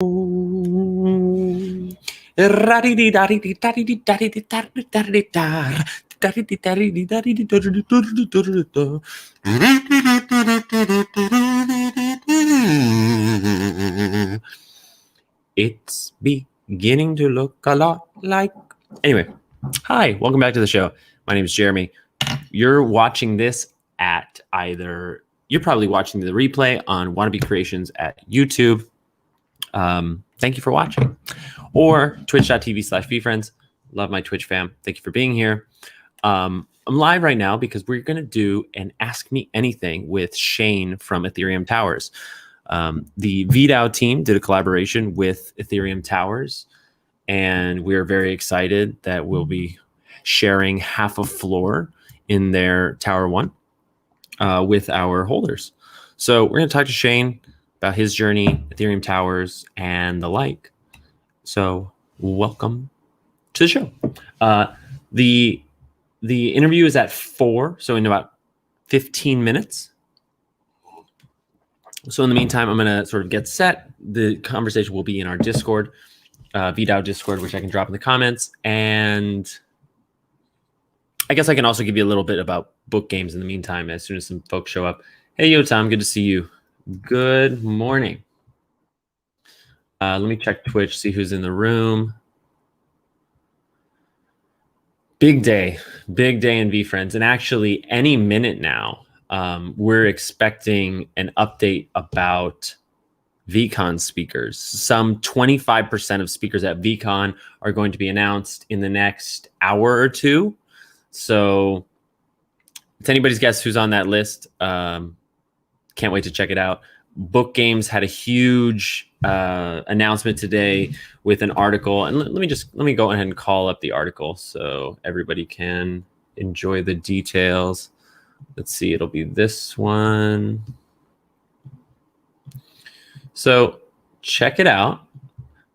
It's beginning to look a lot like... Anyway, hi, welcome back to the show. My name is Jeremy. You're watching this at either... You're probably watching the replay on Wannabe Creations at YouTube. Thank you for watching. Or twitch.tv/vfriends. Love my Twitch fam. Thank you for being here. I'm live right now because we're going to do an Ask Me Anything with Shane from Ethereum Towers. The VDAO team did a collaboration with Ethereum Towers, and we're very excited that we'll be sharing half a floor in their Tower 1 with our holders. So we're going to talk to Shane about his journey, Ethereum Towers, and the like. So welcome to the show. The interview is at 4, so in about 15 minutes. So in the meantime, I'm going to sort of get set. The conversation will be in our Discord, VDAO Discord, which I can drop in the comments. And I guess I can also give you a little bit about book games in the meantime as soon as some folks show up. Hey, yo, Tom, good to see you. Good morning. Let me check Twitch, see who's in the room. Big day in VFriends. And actually, any minute now, we're expecting an update about VCon speakers. Some 25% of speakers at VCon are going to be announced in the next hour or two. So it's anybody's guess who's on that list. Can't wait to check it out. Book Games had a huge announcement today with an article, and let me go ahead and call up the article so everybody can enjoy the details. Let's see, it'll be this one. So check it out.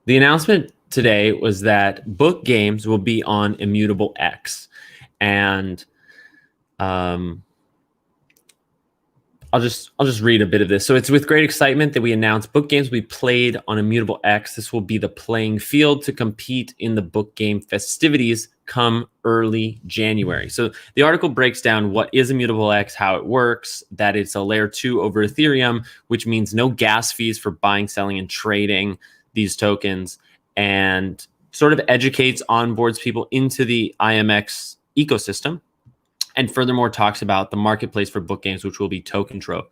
The announcement today was that Book Games will be on Immutable X, and I'll just read a bit of this. So it's with great excitement that we announced Book Games will be played on Immutable X. This will be the playing field to compete in the book game festivities come early January. So the article breaks down what is Immutable X, how it works, that it's a layer 2 over Ethereum, which means no gas fees for buying, selling, and trading these tokens, and sort of educates, onboards people into the IMX ecosystem. And furthermore, talks about the marketplace for book games, which will be Token Trove.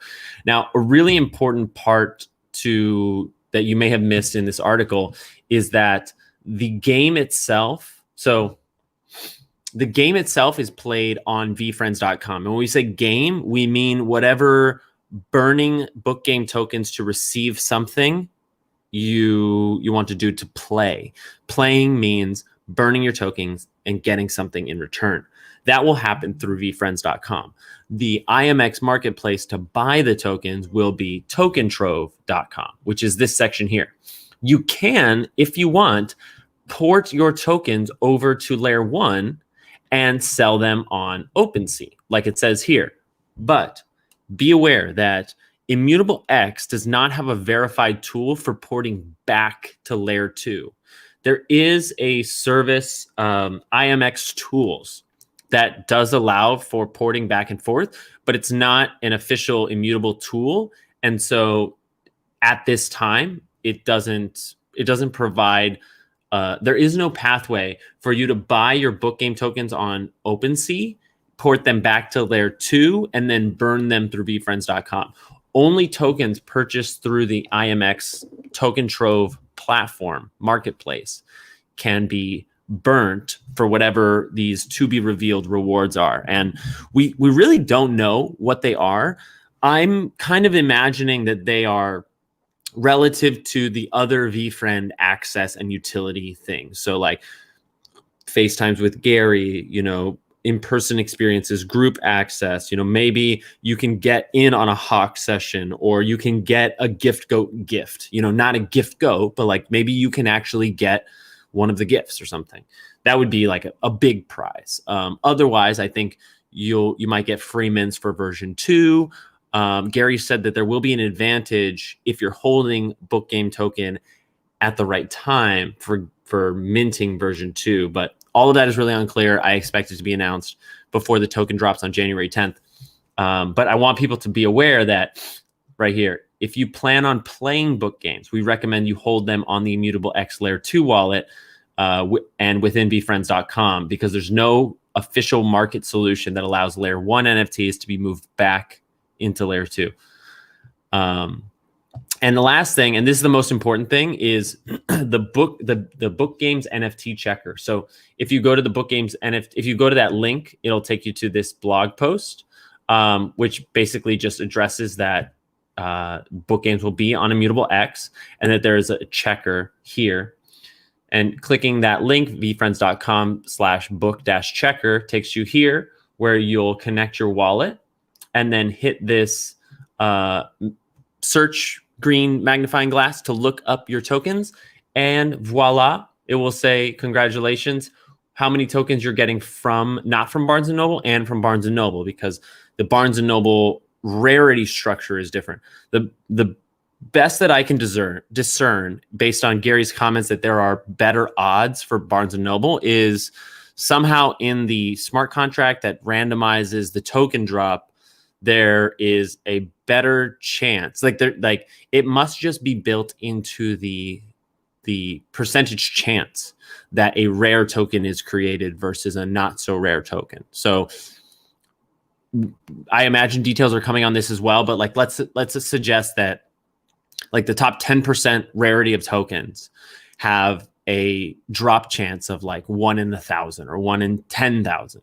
Now, a really important part that you may have missed in this article is that the game itself, the game itself is played on vfriends.com. And when we say game, we mean whatever burning book game tokens to receive something you want to do to play. Playing means burning your tokens and getting something in return. That will happen through vfriends.com. The IMX marketplace to buy the tokens will be tokentrove.com, which is this section here. You can, if you want, port your tokens over to layer 1 and sell them on OpenSea, like it says here. But be aware that Immutable X does not have a verified tool for porting back to layer 2. There is a service, IMX Tools, that does allow for porting back and forth, but it's not an official immutable tool. And so at this time, it doesn't provide, there is no pathway for you to buy your book game tokens on OpenSea, port them back to layer 2, and then burn them through vfriends.com. Only tokens purchased through the IMX Token Trove platform marketplace can be burnt for whatever these to be revealed rewards are. And we really don't know what they are. I'm kind of imagining that they are relative to the other VFriend access and utility things. So like FaceTimes with Gary, in-person experiences, group access, maybe you can get in on a Hawk session, or you can get a gift goat gift, not a gift goat, but like maybe you can actually get one of the gifts or something. That would be like a big prize. Otherwise, I think you might get free mints for version 2. Gary said that there will be an advantage if you're holding book game token at the right time for minting version 2. But all of that is really unclear. I expect it to be announced before the token drops on January 10th. But I want people to be aware that right here, if you plan on playing book games, we recommend you hold them on the Immutable X Layer 2 wallet and within befriends.com, because there's no official market solution that allows Layer 1 NFTs to be moved back into Layer 2. And the last thing, and this is the most important thing, is the book games NFT checker. So if you go to the book games NFT, if you go to that link, it'll take you to this blog post, which basically just addresses that book games will be on Immutable X, and that there's a checker here. And clicking that link, befriends.com/book-checker, takes you here where you'll connect your wallet and then hit this search green magnifying glass to look up your tokens. And voila, it will say, congratulations, how many tokens you're getting from, not from Barnes & Noble, and from Barnes & Noble, because the Barnes & Noble rarity structure is different. The best that I can discern based on Gary's comments that there are better odds for Barnes & Noble is somehow in the smart contract that randomizes the token drop, there is a better chance. Like it must just be built into the percentage chance that a rare token is created versus a not so rare token. So I imagine details are coming on this as well, but like let's suggest that like the top 10% rarity of tokens have a drop chance of like 1 in 1,000 or 1 in 10,000.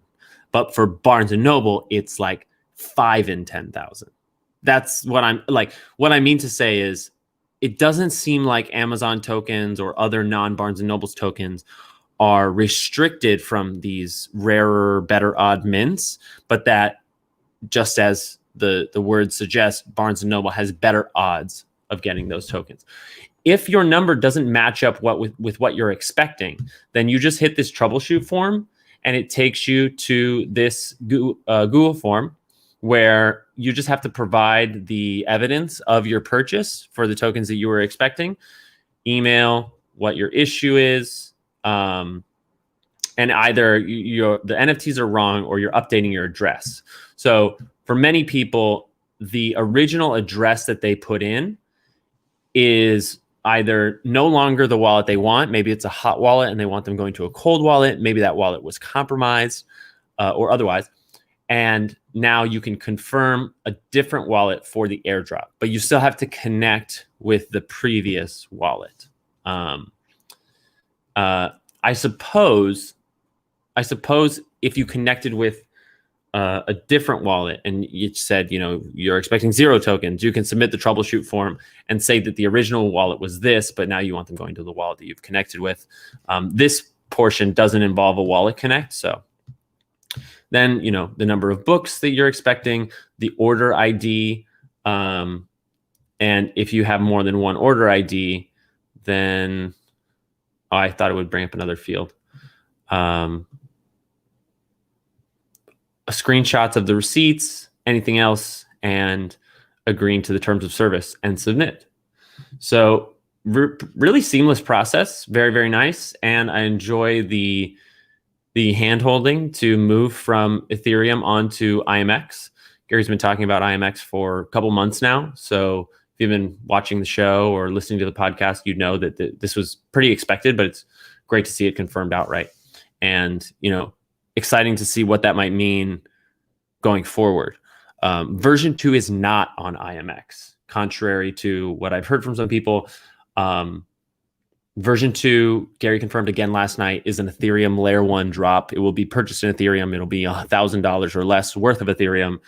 But for Barnes & Noble, it's like 5 in 10,000. That's what I'm like. What I mean to say is it doesn't seem like Amazon tokens or other non-Barnes & Noble's tokens are restricted from these rarer, better odd mints, but that just as the word suggests, Barnes & Noble has better odds of getting those tokens. If your number doesn't match up with what you're expecting, then you just hit this troubleshoot form and it takes you to this Google form where you just have to provide the evidence of your purchase for the tokens that you were expecting, email, what your issue is, and either the NFTs are wrong or you're updating your address. So for many people, the original address that they put in is either no longer the wallet they want. Maybe it's a hot wallet and they want them going to a cold wallet. Maybe that wallet was compromised or otherwise. And now you can confirm a different wallet for the airdrop, but you still have to connect with the previous wallet. I suppose if you connected with a different wallet and you said, you're expecting 0 tokens, you can submit the troubleshoot form and say that the original wallet was this, but now you want them going to the wallet that you've connected with. This portion doesn't involve a wallet connect. So then, the number of books that you're expecting, the order ID. And if you have more than one order ID, then I thought it would bring up another field. Screenshots of the receipts, anything else, and agreeing to the terms of service and submit. So really seamless process, very, very nice. And I enjoy the hand-holding to move from Ethereum onto IMX. Gary's been talking about IMX for a couple months now. So if you've been watching the show or listening to the podcast, you'd know that this was pretty expected, but it's great to see it confirmed outright. And, exciting to see what that might mean going forward. Version 2 is not on IMX, contrary to what I've heard from some people. Version 2, Gary confirmed again last night, is an Ethereum Layer 1 drop. It will be purchased in Ethereum. It'll be $1,000 or less worth of Ethereum.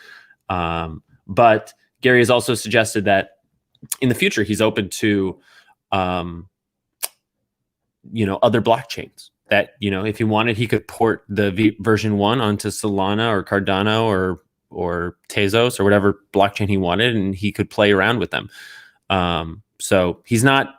But Gary has also suggested that in the future, he's open to, other blockchains. That, if he wanted, he could port the version 1 onto Solana or Cardano or Tezos or whatever blockchain he wanted, and he could play around with them. So he's not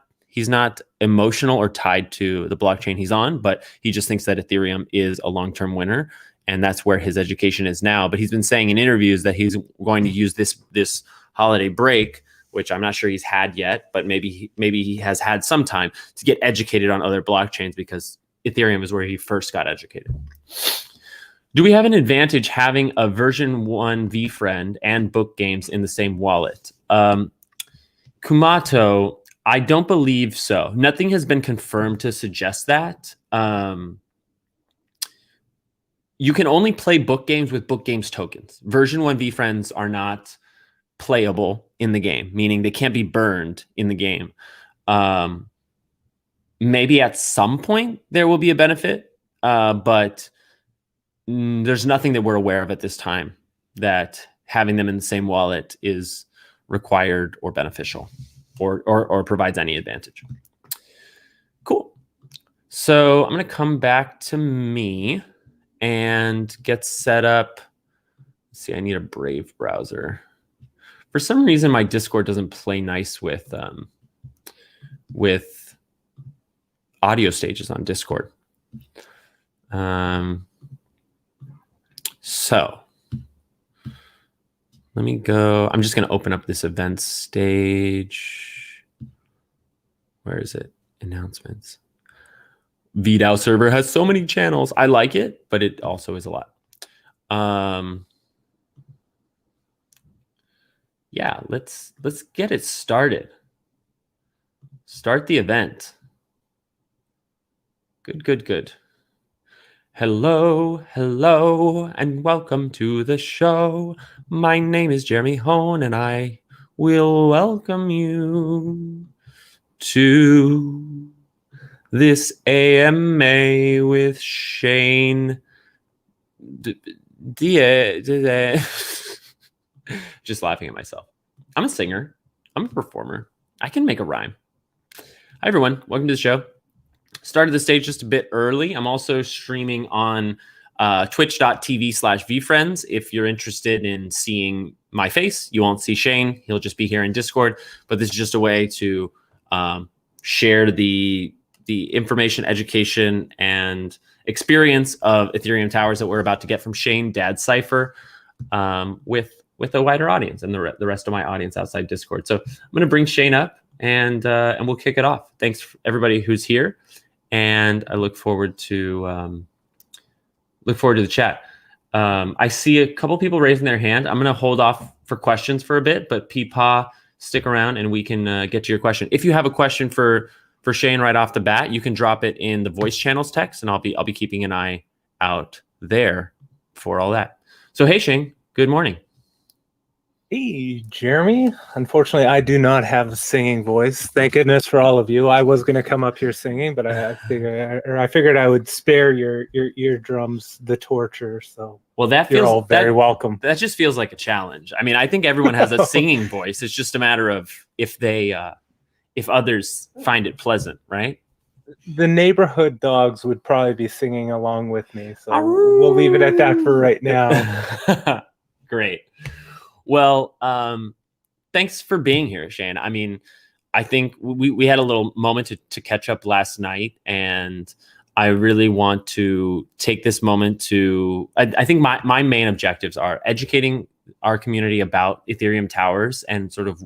emotional or tied to the blockchain he's on, but he just thinks that Ethereum is a long-term winner, and that's where his education is now. But he's been saying in interviews that he's going to use this holiday break which I'm not sure he's had yet, but maybe he has had some time to get educated on other blockchains, because Ethereum is where he first got educated. Do we have an advantage having a version 1 vFriend and book games in the same wallet? Kumato, I don't believe so. Nothing has been confirmed to suggest that. You can only play book games with book games tokens. Version 1 vFriends are not playable in the game, meaning they can't be burned in the game. Maybe at some point there will be a benefit, but there's nothing that we're aware of at this time that having them in the same wallet is required or beneficial or provides any advantage. Cool. So I'm going to come back to me and get set up. Let's see, I need a Brave browser. For some reason, my Discord doesn't play nice with audio stages on Discord. So let me go. I'm just going to open up this event stage. Where is it? Announcements. VDAO server has so many channels. I like it, but it also is a lot. Yeah, let's get it started. Start the event. Good. Hello, and welcome to the show. My name is Jeremy Hone, and I will welcome you to this AMA with Shane. Just laughing at myself. I'm a singer. I'm a performer. I can make a rhyme. Hi, everyone. Welcome to the show. Started the stage just a bit early. I'm also streaming on twitch.tv/vfriends. If you're interested in seeing my face, you won't see Shane. He'll just be here in Discord. But this is just a way to share the information, education, and experience of Ethereum Towers that we're about to get from Shane, Dadcipher, with a wider audience and the rest of my audience outside Discord. So I'm going to bring Shane up and we'll kick it off. Thanks everybody who's here, and I look forward to the chat. I see a couple people raising their hand. I'm going to hold off for questions for a bit, but Peepaw, stick around and we can get to your question. If you have a question for Shane right off the bat, you can drop it in the voice channels text, and I'll be keeping an eye out there for all that. So hey Shane, good morning. Hey, Jeremy. Unfortunately, I do not have a singing voice. Thank goodness for all of you. I was going to come up here singing, but I figured I would spare your eardrums the torture. So well, you're all very welcome. That just feels like a challenge. I mean, I think everyone has a singing voice. It's just a matter of if others find it pleasant, right? The neighborhood dogs would probably be singing along with me. So we'll leave it at that for right now. Great. Well, thanks for being here, Shane. I mean, I think we had a little moment to catch up last night, and I really want to take this moment to, I think my main objectives are educating our community about Ethereum Towers and sort of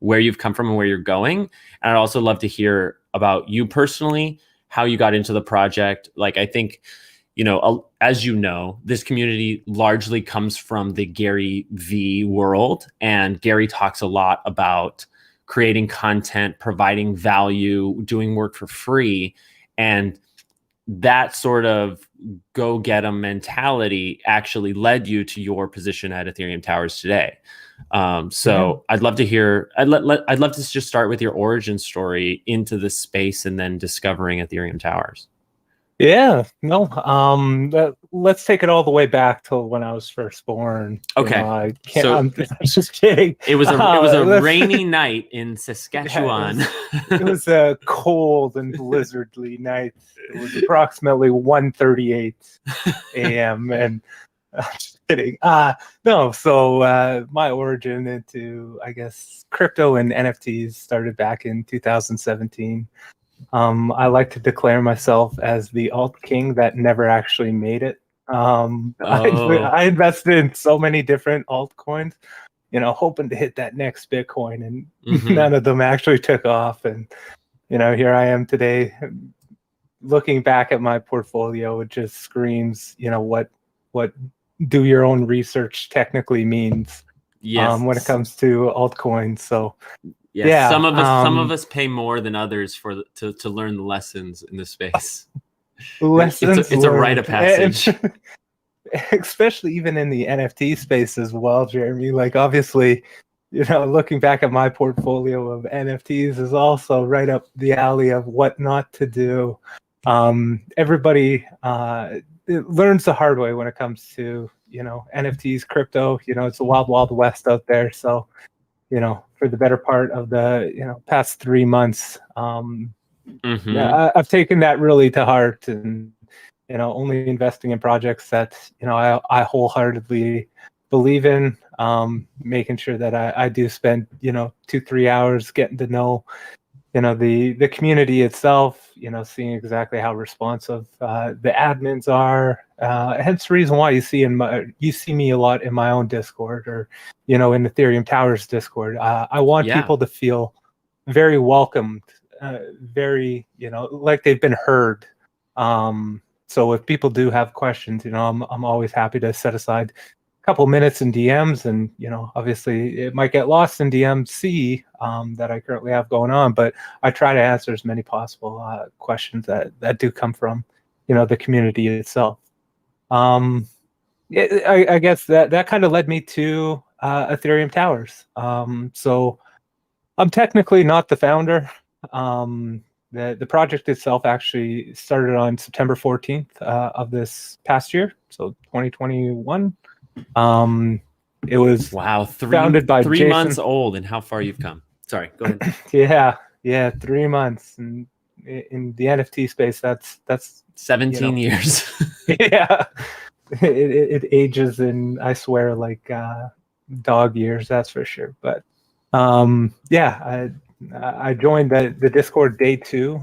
where you've come from and where you're going. And I'd also love to hear about you personally, how you got into the project. Like, I think, as you know, this community largely comes from the Gary V world, and Gary talks a lot about creating content, providing value, doing work for free, and that sort of go get 'em mentality actually led you to your position at Ethereum Towers today. So I'd love to hear. I'd love to just start with your origin story into this space and then discovering Ethereum Towers. Yeah, no. Let's take it all the way back to when I was first born. Okay, I can't. I'm just kidding. It was a rainy night in Saskatchewan. It was a cold and blizzardly night. It was approximately 1:38 a.m. and I'm just kidding. No. So my origin into, I guess, crypto and NFTs started back in 2017. I like to declare myself as the alt king that never actually made it. I invested in so many different altcoins, hoping to hit that next Bitcoin, and Mhm. none of them actually took off. And here I am today, looking back at my portfolio. It just screams, what do your own research technically means Yes. when it comes to altcoins. So Yes. yeah, Some of us pay more than others to learn the lessons in this space. lessons It's a rite of learned. passage. Especially even in the NFT space as well, Jeremy. Like, obviously, looking back at my portfolio of NFTs is also right up the alley of what not to do. Everybody learns the hard way when it comes to NFTs, crypto. It's a wild, wild west out there. So for the better part of the past 3 months, Mhm. I've taken that really to heart, and only investing in projects that I wholeheartedly believe in. Making sure that I do spend 2-3 hours getting to know the community itself. Seeing exactly how responsive the admins are. Hence the reason why you see me a lot in my own Discord, or in Ethereum Towers Discord. I want Yeah. people to feel very welcomed, very like they've been heard. So if people do have questions, I'm always happy to set aside a couple minutes in DMs, and obviously it might get lost in DMC that I currently have going on, but I try to answer as many possible questions that do come from the community itself. I guess that kind of led me to Ethereum Towers. So I'm technically not the founder. The project itself actually started on September 14th of this past year, so 2021. It was Wow, founded by three Jason. months old, and how far you've come. Sorry, go ahead. Yeah, 3 months, and in the NFT space, that's 17 years. yeah. It ages in, I swear, like dog years, that's for sure. But yeah, I joined the Discord day 2.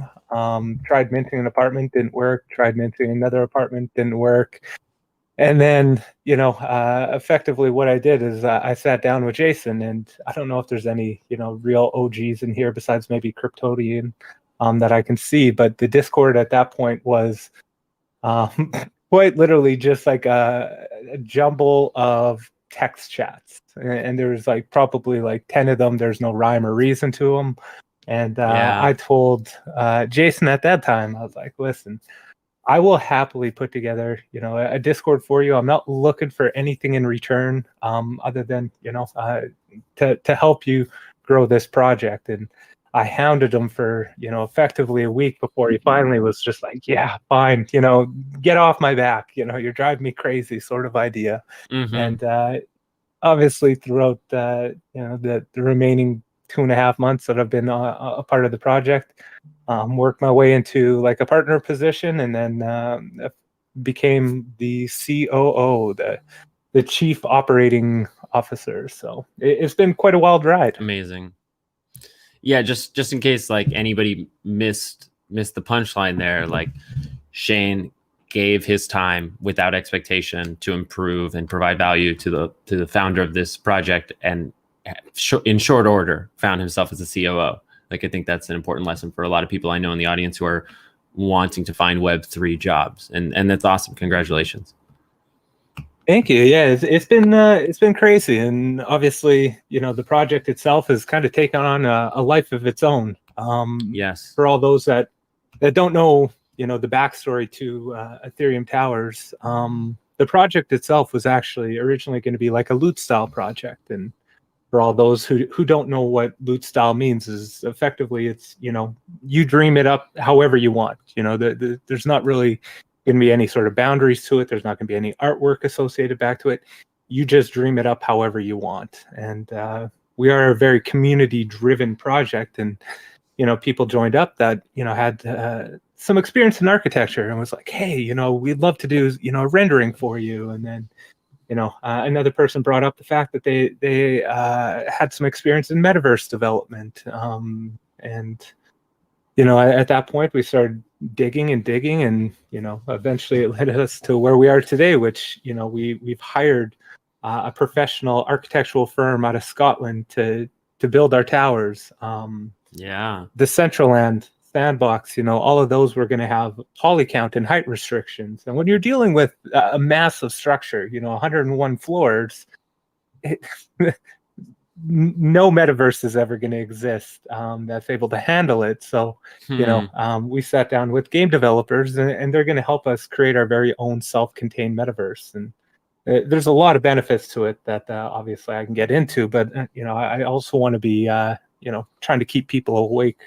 Tried minting an apartment, didn't work. Tried minting another apartment, didn't work. And then, effectively what I did is I sat down with Jason, and I don't know if there's any, real OGs in here besides maybe Cryptodian that I can see, but the Discord at that point was quite literally just like a jumble of text chats. And there was like probably like 10 of them. There's no rhyme or reason to them. And Yeah. I told Jason at that time, I was like, listen, I will happily put together, a Discord for you. I'm not looking for anything in return, other than, to help you grow this project. And I hounded him for, effectively a week before he finally was just like, yeah, fine, get off my back. You're driving me crazy, sort of idea. Mhm. And obviously throughout, the remaining 2.5 months that I've been a part of the project, worked my way into like a partner position, and then became the COO, the chief operating officer. So it's been quite a wild ride. Amazing. Yeah, just in case like anybody missed the punchline there, like Shane gave his time without expectation to improve and provide value to the founder of this project, and in short order found himself as a COO. Like, I think that's an important lesson for a lot of people I know in the audience who are wanting to find Web3 jobs, and that's awesome. Congratulations. Thank you. Yeah, it's been crazy, and obviously, the project itself has kind of taken on a life of its own. Yes. For all those that don't know, the backstory to Ethereum Towers, the project itself was actually originally going to be like a loot style project. And for all those who don't know what loot style means, is effectively it's you dream it up however you want. There's not really going to be any sort of boundaries to it. There's not going to be any artwork associated back to it. You just dream it up however you want. And we are a very community driven project, and people joined up that had some experience in architecture, and was like, hey, we'd love to do a rendering for you. And then another person brought up the fact that they had some experience in metaverse development, and at that point we started digging and digging, and eventually it led us to where we are today, which we've hired a professional architectural firm out of Scotland to build our towers. Yeah. The Centraland sandbox, all of those were going to have poly count and height restrictions. And when you're dealing with a massive structure, 101 floors, no metaverse is ever going to exist that's able to handle it. So, we sat down with game developers, and they're going to help us create our very own self-contained metaverse. And there's a lot of benefits to it that obviously I can get into, but I also want to be trying to keep people awake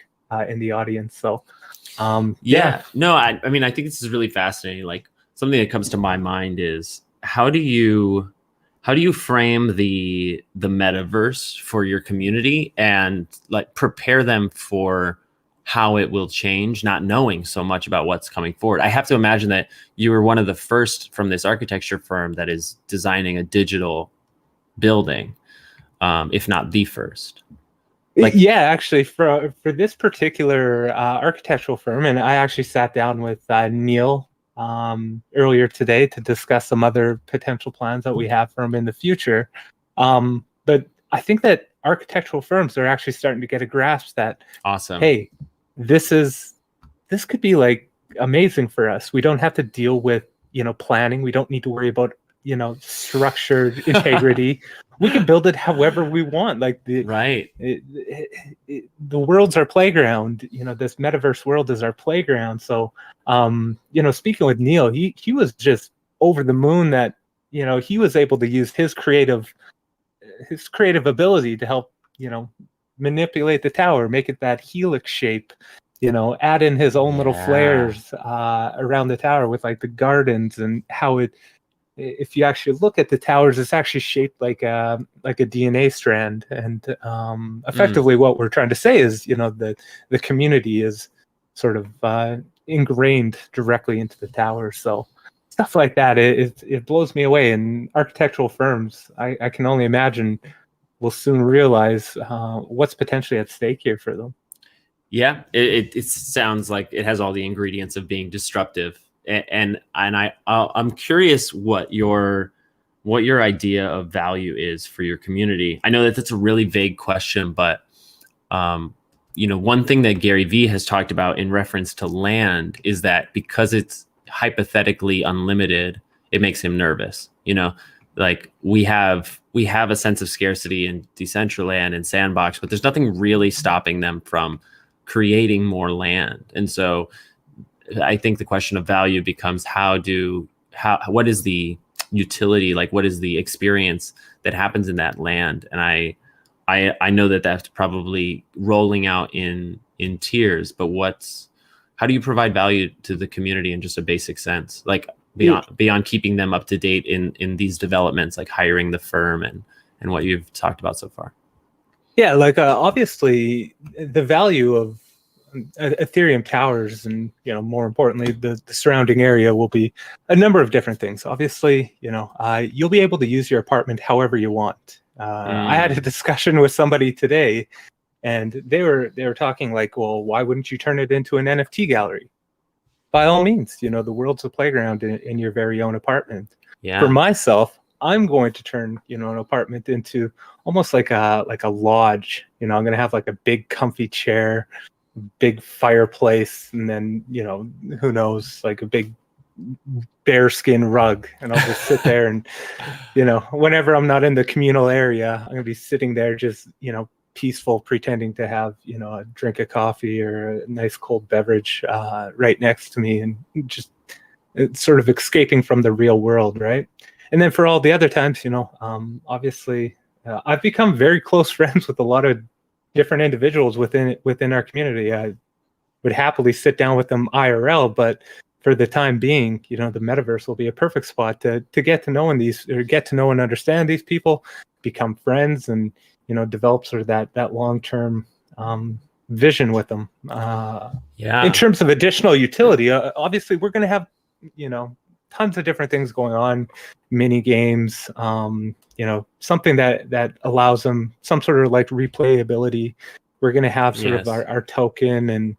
in the audience. So no, I mean, I think this is really fascinating. Like, something that comes to my mind is how do you frame the metaverse for your community and like prepare them for how it will change, not knowing so much about what's coming forward? I have to imagine that you were one of the first from this architecture firm that is designing a digital building, if not the first. Actually, for this particular architectural firm, and I actually sat down with Neil earlier today to discuss some other potential plans that we have for them in the future. But I think that architectural firms are actually starting to get a grasp that, awesome, hey, this could be like amazing for us. We don't have to deal with planning. We don't need to worry about structured integrity. We can build it however we want. Like the world's our playground. This metaverse world is our playground. So, speaking with Neil, he was just over the moon that he was able to use his creative ability to help manipulate the tower, make it that helix shape. Add in his own little flares around the tower with like the gardens and how it. If you actually look at the towers, it's actually shaped like a DNA strand, and effectively what we're trying to say is, the community is sort of ingrained directly into the tower. So stuff like that, it blows me away. And architectural firms, I can only imagine, will soon realize what's potentially at stake here for them. Yeah, it sounds like it has all the ingredients of being disruptive. And I'm curious what your idea of value is for your community. I know that that's a really vague question, but one thing that Gary Vee has talked about in reference to land is that because it's hypothetically unlimited, it makes him nervous. Like we have a sense of scarcity in Decentraland and Sandbox, but there's nothing really stopping them from creating more land. And so I think the question of value becomes what is the utility, like what is the experience that happens in that land? And I know that that's probably rolling out in tiers, but how do you provide value to the community in just a basic sense, like beyond keeping them up to date in these developments, like hiring the firm and what you've talked about so far? Yeah, like obviously the value of Ethereum Towers and more importantly the surrounding area will be a number of different things. Obviously, you'll be able to use your apartment however you want. I had a discussion with somebody today, and they were talking like, well, why wouldn't you turn it into an NFT gallery? By all means, the world's a playground in your very own apartment. For myself, I'm going to turn an apartment into almost like a lodge. I'm going to have like a big comfy chair, big fireplace, and then who knows, like a big bearskin rug, and I'll just sit there and whenever I'm not in the communal area, I'm gonna be sitting there just peaceful, pretending to have a drink of coffee or a nice cold beverage right next to me, and just sort of escaping from the real world, right? And then for all the other times, obviously I've become very close friends with a lot of different individuals within our community. I would happily sit down with them IRL, but for the time being, the metaverse will be a perfect spot to get to know and understand these people, become friends, and develop sort of that long-term vision with them. In terms of additional utility, obviously we're going to have tons of different things going on, mini games, something that allows them some sort of like replayability. We're going to have sort of our token and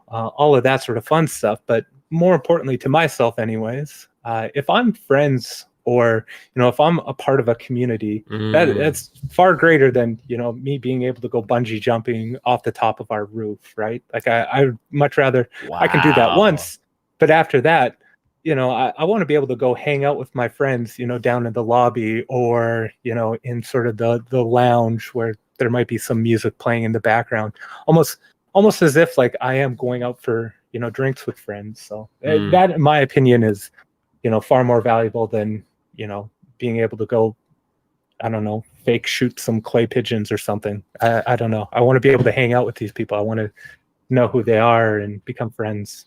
all of that sort of fun stuff. But more importantly to myself anyways, if I'm friends or if I'm a part of a community, that's far greater than me being able to go bungee jumping off the top of our roof, right? Like I would much rather, I can do that once, but after that, I want to be able to go hang out with my friends, down in the lobby, or in sort of the lounge where there might be some music playing in the background, almost as if like I am going out for drinks with friends. So that, in my opinion, is far more valuable than being able to go, I don't know, fake shoot some clay pigeons or something. I don't know. I want to be able to hang out with these people. I want to know who they are and become friends.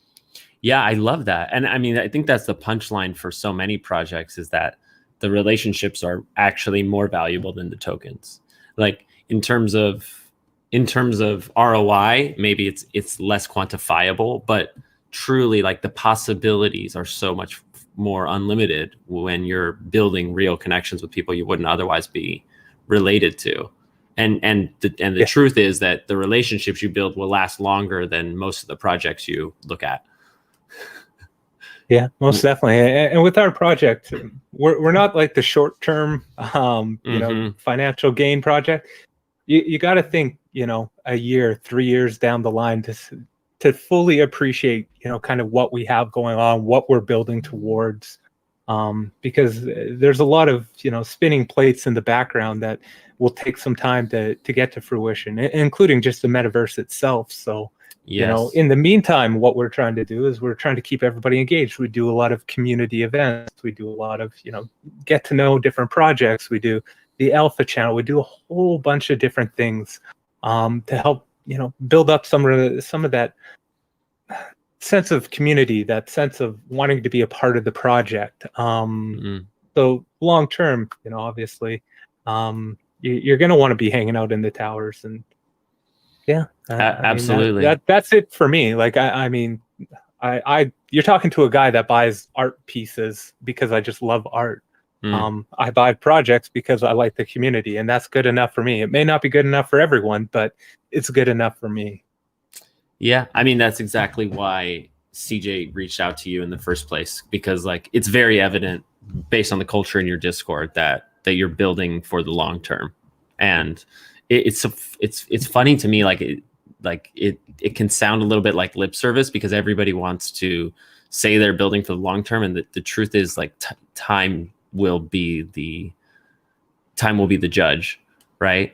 Yeah, I love that. And I mean, I think that's the punchline for so many projects, is that the relationships are actually more valuable than the tokens. Like in terms of ROI, maybe it's less quantifiable, but truly like the possibilities are so much more unlimited when you're building real connections with people you wouldn't otherwise be related to. And the truth is that the relationships you build will last longer than most of the projects you look at. Yeah, most definitely. And with our project, we're not like the short term financial gain project. You got to think, a year, 3 years down the line to fully appreciate, kind of what we have going on, what we're building towards, because there's a lot of, spinning plates in the background that will take some time to get to fruition, including just the metaverse itself. So, in the meantime, what we're trying to do is we're trying to keep everybody engaged. We do a lot of community events. We do a lot of, get to know different projects. We do the alpha channel. We do a whole bunch of different things to help, build up some of that sense of community, that sense of wanting to be a part of the project. So long term, obviously, you're going to want to be hanging out in the towers, and absolutely. I mean, that's it for me. Like, you're talking to a guy that buys art pieces because I just love art. I buy projects because I like the community, and that's good enough for me. It may not be good enough for everyone, but it's good enough for me. Yeah, I mean, that's exactly why CJ reached out to you in the first place, because like it's very evident based on the culture in your Discord that you're building for the long term. And it's funny to me, it can sound a little bit like lip service because everybody wants to say they're building for the long term, and the truth is like time will be the judge, right?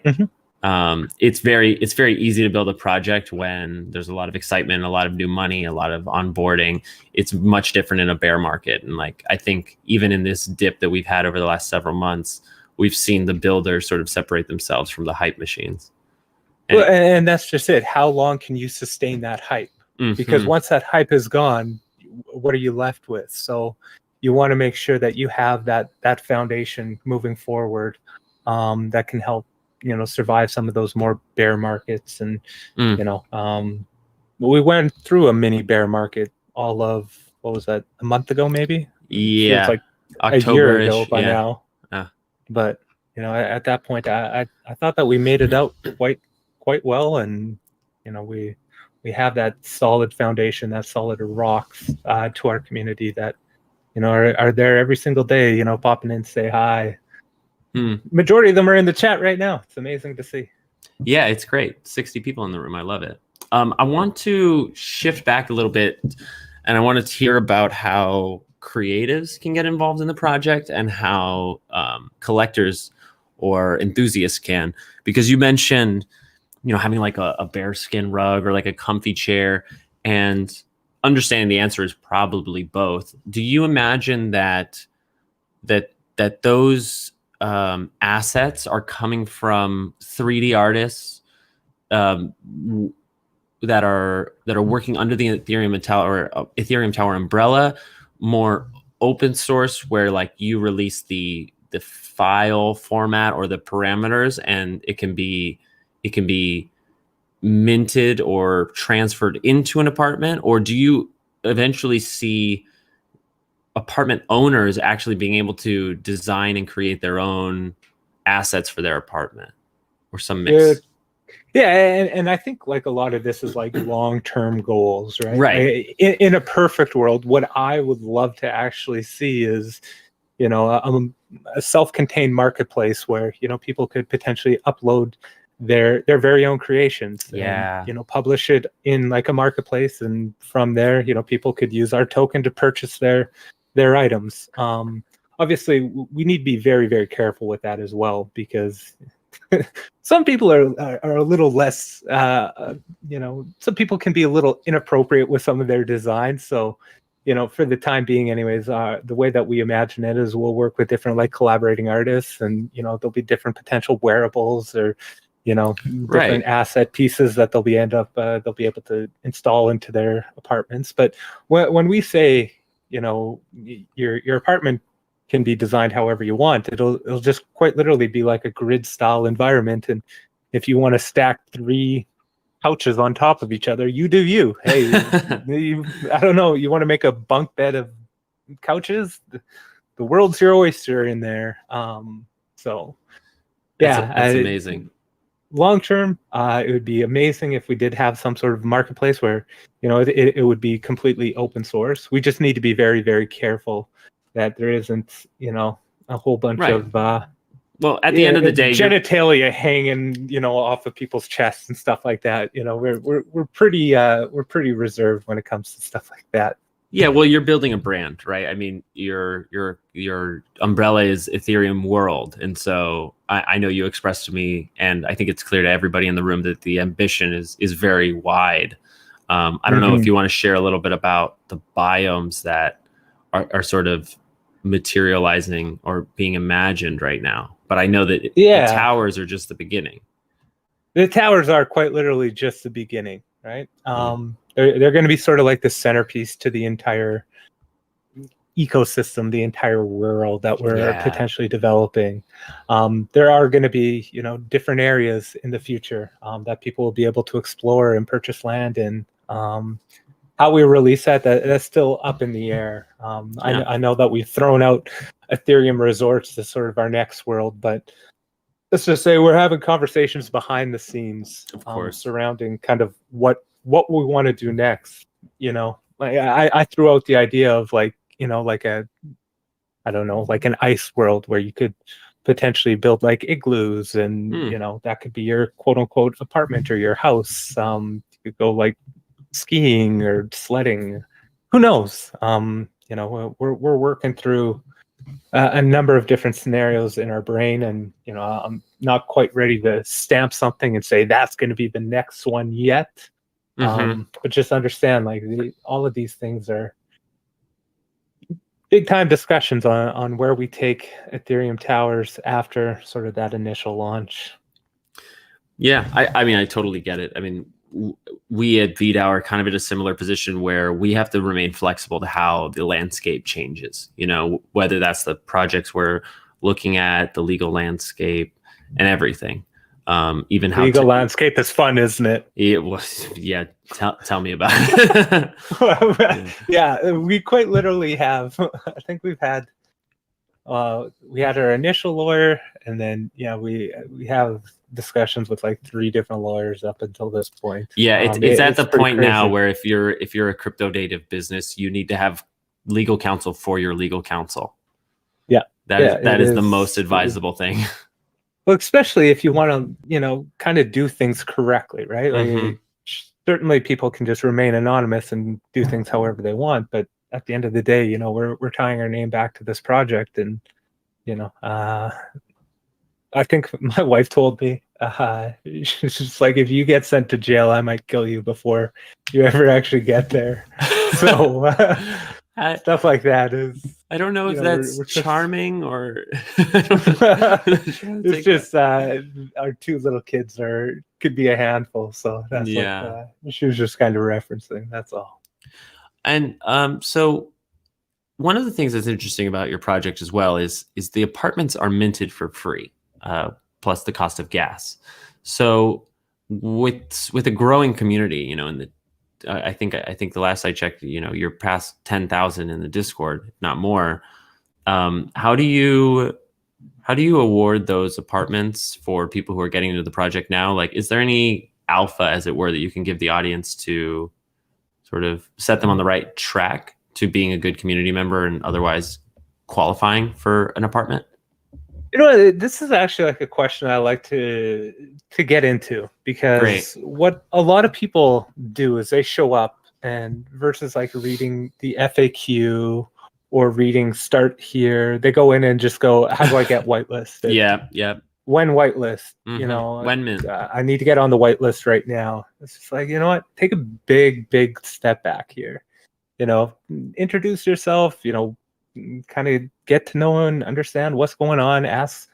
It's very easy to build a project when there's a lot of excitement, a lot of new money, a lot of onboarding. It's much different in a bear market. And like, I think even in this dip that we've had over the last several months, we've seen the builders sort of separate themselves from the hype machines. And that's just it. How long can you sustain that hype? Because once that hype is gone, what are you left with? So you want to make sure that you have that foundation moving forward, that can help survive some of those more bear markets. And we went through a mini bear market all of, what was that, a month ago maybe? Yeah, it's like October-ish, a year ago by now. But at that point, I thought that we made it out quite well, and we have that solid foundation, that solid rocks to our community that are there every single day, popping in, say hi. Majority of them are in the chat right now. It's amazing to see. Yeah, it's great. 60 people in the room. I love it. I want to shift back a little bit, and I wanted to hear about how creatives can get involved in the project and how collectors or enthusiasts can, because you mentioned having like a bearskin rug or like a comfy chair, and understanding the answer is probably both. Do you imagine that those assets are coming from 3D artists that are working under the Ethereum Tower umbrella, more open source, where like you release the file format or the parameters, and it can be minted or transferred into an apartment? Or do you eventually see apartment owners actually being able to design and create their own assets for their apartment, or some mix? Yeah, and I think like a lot of this is like long-term goals, right? In a perfect world, what I would love to actually see is, a self-contained marketplace where people could potentially upload their very own creations and publish it in like a marketplace, and from there people could use our token to purchase their items. Obviously we need to be very, very careful with that as well, because some people are a little less some people can be a little inappropriate with some of their designs. So for the time being anyways, the way that we imagine it is we'll work with different like collaborating artists, and there'll be different potential wearables or different asset pieces that they'll be able to install into their apartments. But when we say your apartment can be designed however you want, it'll just quite literally be like a grid style environment, and if you want to stack 3 couches on top of each other, you do you. Hey, I don't know, you want to make a bunk bed of couches, the world's your oyster in there. So that's amazing. Long term, it would be amazing if we did have some sort of marketplace where it would be completely open source. We just need to be very, very careful that there isn't a whole bunch of well, at the end of the day, genitalia hanging off of people's chests and stuff like that. We're pretty reserved when it comes to stuff like that. Yeah, well, you're building a brand, right? I mean, your umbrella is Ethereum World, and so I know you expressed to me, and I think it's clear to everybody in the room that the ambition is very wide. I don't know if you want to share a little bit about the biomes that are sort of materializing or being imagined right now, but I know that the towers are just the beginning. The towers are quite literally just the beginning, right? They're going to be sort of like the centerpiece to the entire ecosystem, the entire world that we're potentially developing. There are going to be different areas in the future that people will be able to explore and purchase land in. How we release that's still up in the air. I know that we've thrown out Ethereum resorts as sort of our next world, but let's just say we're having conversations behind the scenes, of course, surrounding kind of what we want to do next. Like I threw out the idea of like like an ice world where you could potentially build like igloos, and that could be your quote unquote apartment or your house. You could go like skiing or sledding, who knows. We're working through a number of different scenarios in our brain, and I'm not quite ready to stamp something and say that's going to be the next one yet. But just understand, like all of these things are big time discussions on where we take Ethereum Towers after sort of that initial launch. Yeah, I mean, I totally get it. I mean, we at VDAO are kind of in a similar position where we have to remain flexible to how the landscape changes, whether that's the projects we're looking at, the legal landscape, and everything. Even how legal landscape is fun, isn't it? It was, yeah. Tell me about it. Yeah, we quite literally have. I think we had our initial lawyer, and then we have discussions with like 3 different lawyers up until this point. Yeah, it's at the point now where if you're a crypto native business, you need to have legal counsel for your legal counsel. Yeah, that is the most advisable thing. Well, especially if you want to, kind of do things correctly, right? Like, certainly people can just remain anonymous and do things however they want, but at the end of the day, we're tying our name back to this project, and I think my wife told me, she's just like, if you get sent to jail, I might kill you before you ever actually get there. So stuff like that is. I don't know if that's charming or. It's just our 2 little kids could be a handful, so that's what she was just kind of referencing. That's all. And so. One of the things that's interesting about your project as well is the apartments are minted for free, plus the cost of gas. So with a growing community, in the I think the last I checked, you're past 10,000 in the Discord, if not more. How do you award those apartments for people who are getting into the project now? Like, is there any alpha, as it were, that you can give the audience to sort of set them on the right track to being a good community member and otherwise qualifying for an apartment? You know, this is actually like a question I like to get into, because Great. what a lot of people do is they show up, and versus like reading the FAQ or reading start here, they go in and just go, how do I get whitelisted? Yeah. When whitelist, you Mhm. know, When mint. I need to get on the whitelist right now. It's just like, you know what? Take a big step back here. You know, introduce yourself, you know, kind of get to know and understand what's going on. Ask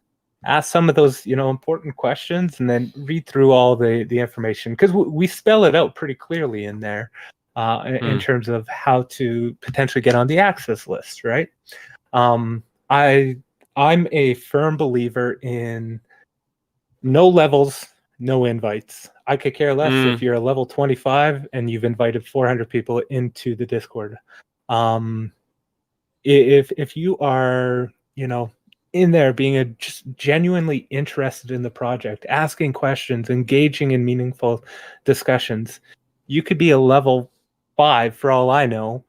some of those, you know, important questions, and then read through all the information, because we spell it out pretty clearly in there in terms of how to potentially get on the access list, right? I'm a firm believer in no levels, no invites. I could care less if you're a level 25 and you've invited 400 people into the Discord. If you are, you know, in there being just genuinely interested in the project, asking questions, engaging in meaningful discussions, you could be a level 5 for all I know,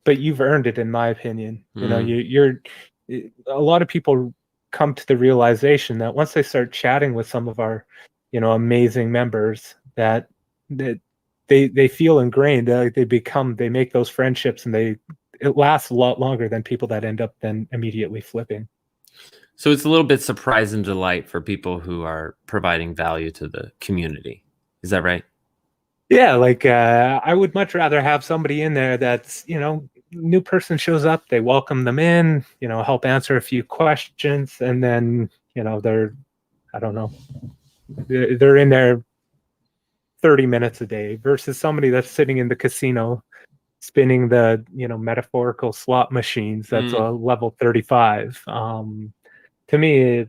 but you've earned it, in my opinion. You know, you're a lot of people come to the realization that once they start chatting with some of our, you know, amazing members, that they feel ingrained. They make those friendships, and it lasts a lot longer than people that end up then immediately flipping. So it's a little bit surprise and delight for people who are providing value to the community. Is that right? Yeah, like I would much rather have somebody in there that's, you know, new person shows up, they welcome them in, you know, help answer a few questions, and then, you know, I don't know, they're in there 30 minutes a day, versus somebody that's sitting in the casino spinning the, you know, metaphorical slot machines that's a level 35. To me,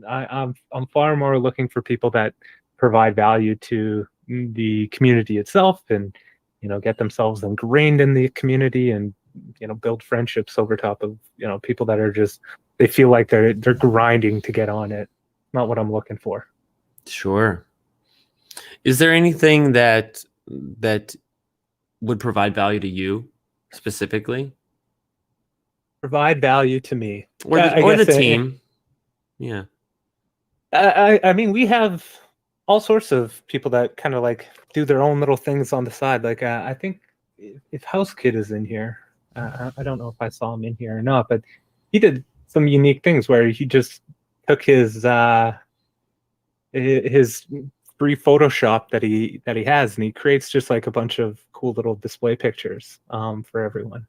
I'm far more looking for people that provide value to the community itself, and, you know, get themselves ingrained in the community, and, you know, build friendships over top of, you know, people that are just, they feel like they're grinding to get on it. Not what I'm looking for. Sure. Is there anything that would provide value to you specifically, Provide value to me, or the team? Yeah. I mean, we have all sorts of people that kind of like do their own little things on the side. Like I think if House Kid is in here, I don't know if I saw him in here or not, but he did some unique things where he just took his free Photoshop that he has, and he creates just like a bunch of cool little display pictures for everyone.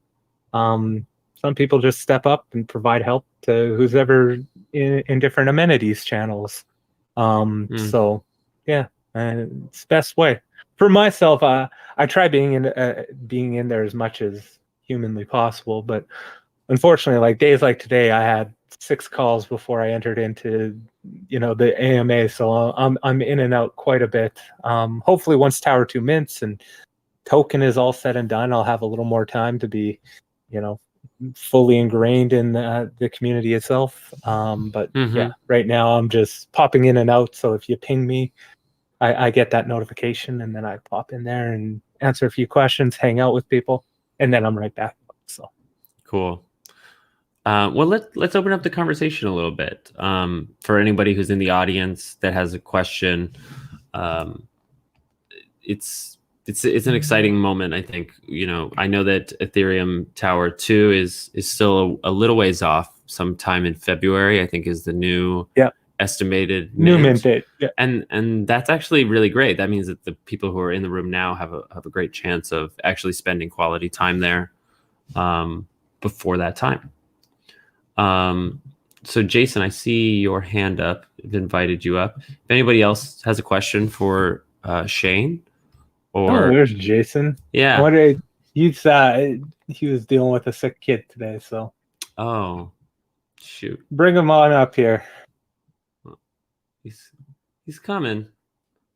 Some people just step up and provide help to who's ever in different amenities channels. So yeah, it's the best way. For myself, I try being in there as much as humanly possible, but unfortunately, like days like today, I had 6 calls before I entered into, you know, the AMA, so I'm in and out quite a bit. Hopefully, once Tower 2 mints and token is all said and done, I'll have a little more time to be, you know, fully ingrained in the community itself. But yeah, right now I'm just popping in and out. So if you ping me, I get that notification, and then I pop in there and answer a few questions, hang out with people, and then I'm right back. So cool. Well, let's open up the conversation a little bit. For anybody who's in the audience that has a question, it's an exciting moment. I think, you know, I know that Ethereum Tower 2 is still a little ways off. Sometime in February, I think, is the new estimated new mint date. Yeah. And that's actually really great. That means that the people who are in the room now have a great chance of actually spending quality time there before that time. So Jason, I see your hand up. I've invited you up. If anybody else has a question for Shane, or there's Jason. Yeah. He was dealing with a sick kid today, so oh shoot, bring him on up here. He's coming.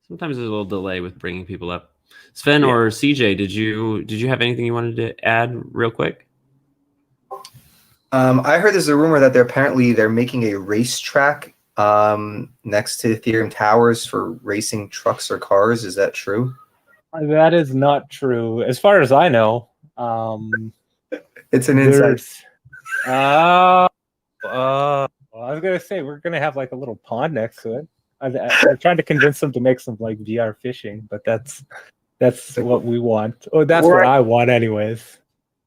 Sometimes there's a little delay with bringing people up. Sven or CJ, did you have anything you wanted to add real quick? I heard there's a rumor that they're making a racetrack next to Ethereum Towers for racing trucks or cars. Is that true? That is not true, as far as I know. It's an insight. I was gonna say we're gonna have like a little pond next to it. We're trying to convince them to make some like VR fishing, but that's what we want. Oh, that's what I want, anyways.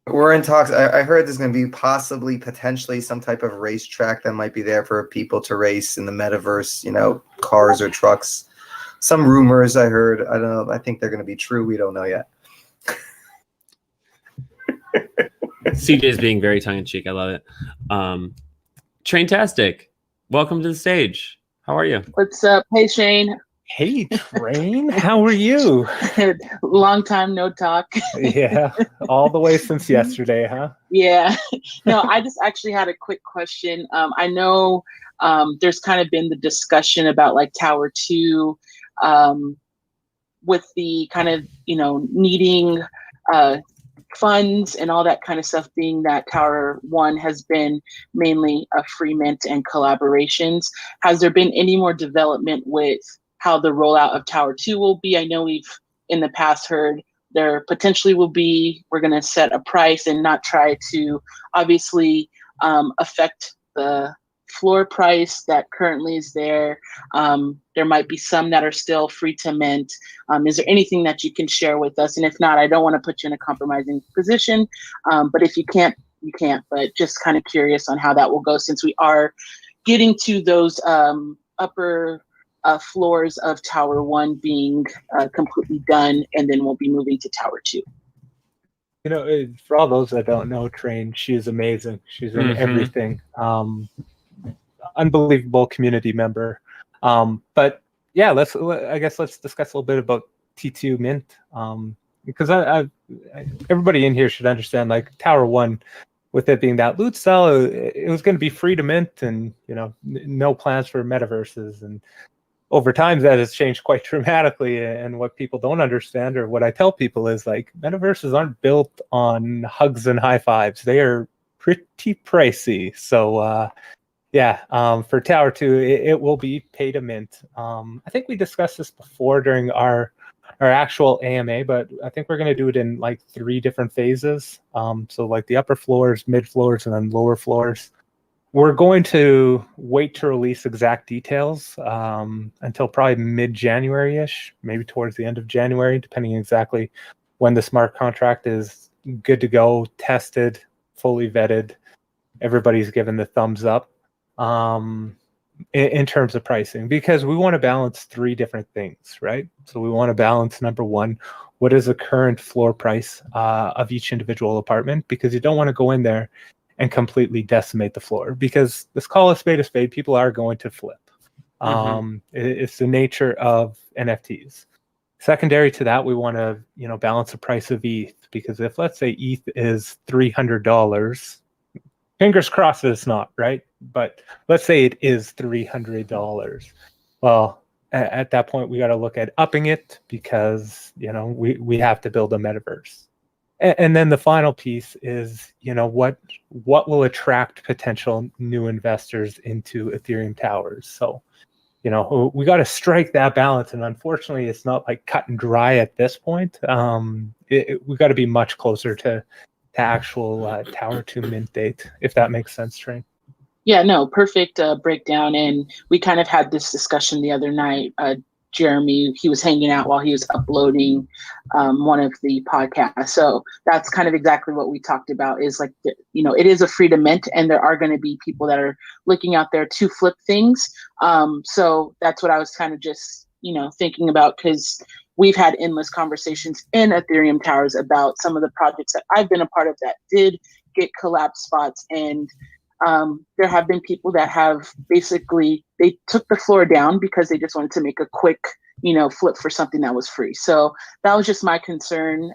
We're in talks. I heard there's going to be potentially some type of racetrack that might be there for people to race in the metaverse, you know, cars or trucks. Some rumors I heard. I don't know. I think they're going to be true. We don't know yet. CJ is being very tongue-in-cheek. I love it. Traintastic, welcome to the stage. How are you? What's up? Hey, Shane. Hey, Train. How are you? Long time no talk. Yeah, all the way since yesterday, huh? Yeah. No, I just actually had a quick question. I know there's kind of been the discussion about like Tower 2 with the kind of, you know, needing funds and all that kind of stuff, being that Tower 1 has been mainly a free mint and collaborations. Has there been any more development with how the rollout of Tower 2 will be? I know we've in the past heard there potentially will be, we're going to set a price and not try to obviously affect the floor price that currently is there. There might be some that are still free to mint. Is there anything that you can share with us? And if not, I don't want to put you in a compromising position, but if you can't, you can't. But just kind of curious on how that will go, since we are getting to those upper floors of Tower 1 being completely done, and then we'll be moving to Tower 2. You know, for all those that don't know Train, she is amazing. She's in everything. Unbelievable community member. But yeah, let's discuss a little bit about T2 Mint. Because everybody in here should understand, like Tower 1, with it being that loot cell, it was going to be free to mint, and you know, no plans for metaverses. And over time, that has changed quite dramatically. And what people don't understand, or what I tell people, is like metaverses aren't built on hugs and high fives. They are pretty pricey. So for Tower 2, it will be pay to mint. I think we discussed this before during our actual AMA, but I think we're going to do it in like 3 different phases. So like the upper floors, mid floors, and then lower floors. We're going to wait to release exact details until probably mid-January-ish, maybe towards the end of January, depending exactly when the smart contract is good to go, tested, fully vetted. Everybody's given the thumbs up in terms of pricing, because we want to balance 3 different things, right? So we want to balance, number 1, what is the current floor price of each individual apartment, because you don't want to go in there and completely decimate the floor, because let's call a spade, people are going to flip. It's the nature of NFTs. Secondary to that, we want to, you know, balance the price of ETH, because if, let's say, ETH is $300, fingers crossed that it's not, right? But let's say it is $300. Well, at that point, we got to look at upping it, because, you know, we have to build a metaverse. And then the final piece is, you know, what will attract potential new investors into Ethereum Towers. So, you know, we got to strike that balance. And unfortunately, it's not like cut and dry at this point. We got to be much closer to actual Tower 2 mint date, if that makes sense, Train. Yeah, no, perfect breakdown. And we kind of had this discussion the other night. Jeremy, he was hanging out while he was uploading one of the podcasts. So that's kind of exactly what we talked about, is like, you know, it is a free to mint, and there are going to be people that are looking out there to flip things. So that's what I was kind of just, you know, thinking about, because we've had endless conversations in Ethereum Towers about some of the projects that I've been a part of that did get collab spots. And there have been people that have basically, they took the floor down because they just wanted to make a quick, you know, flip for something that was free. So that was just my concern.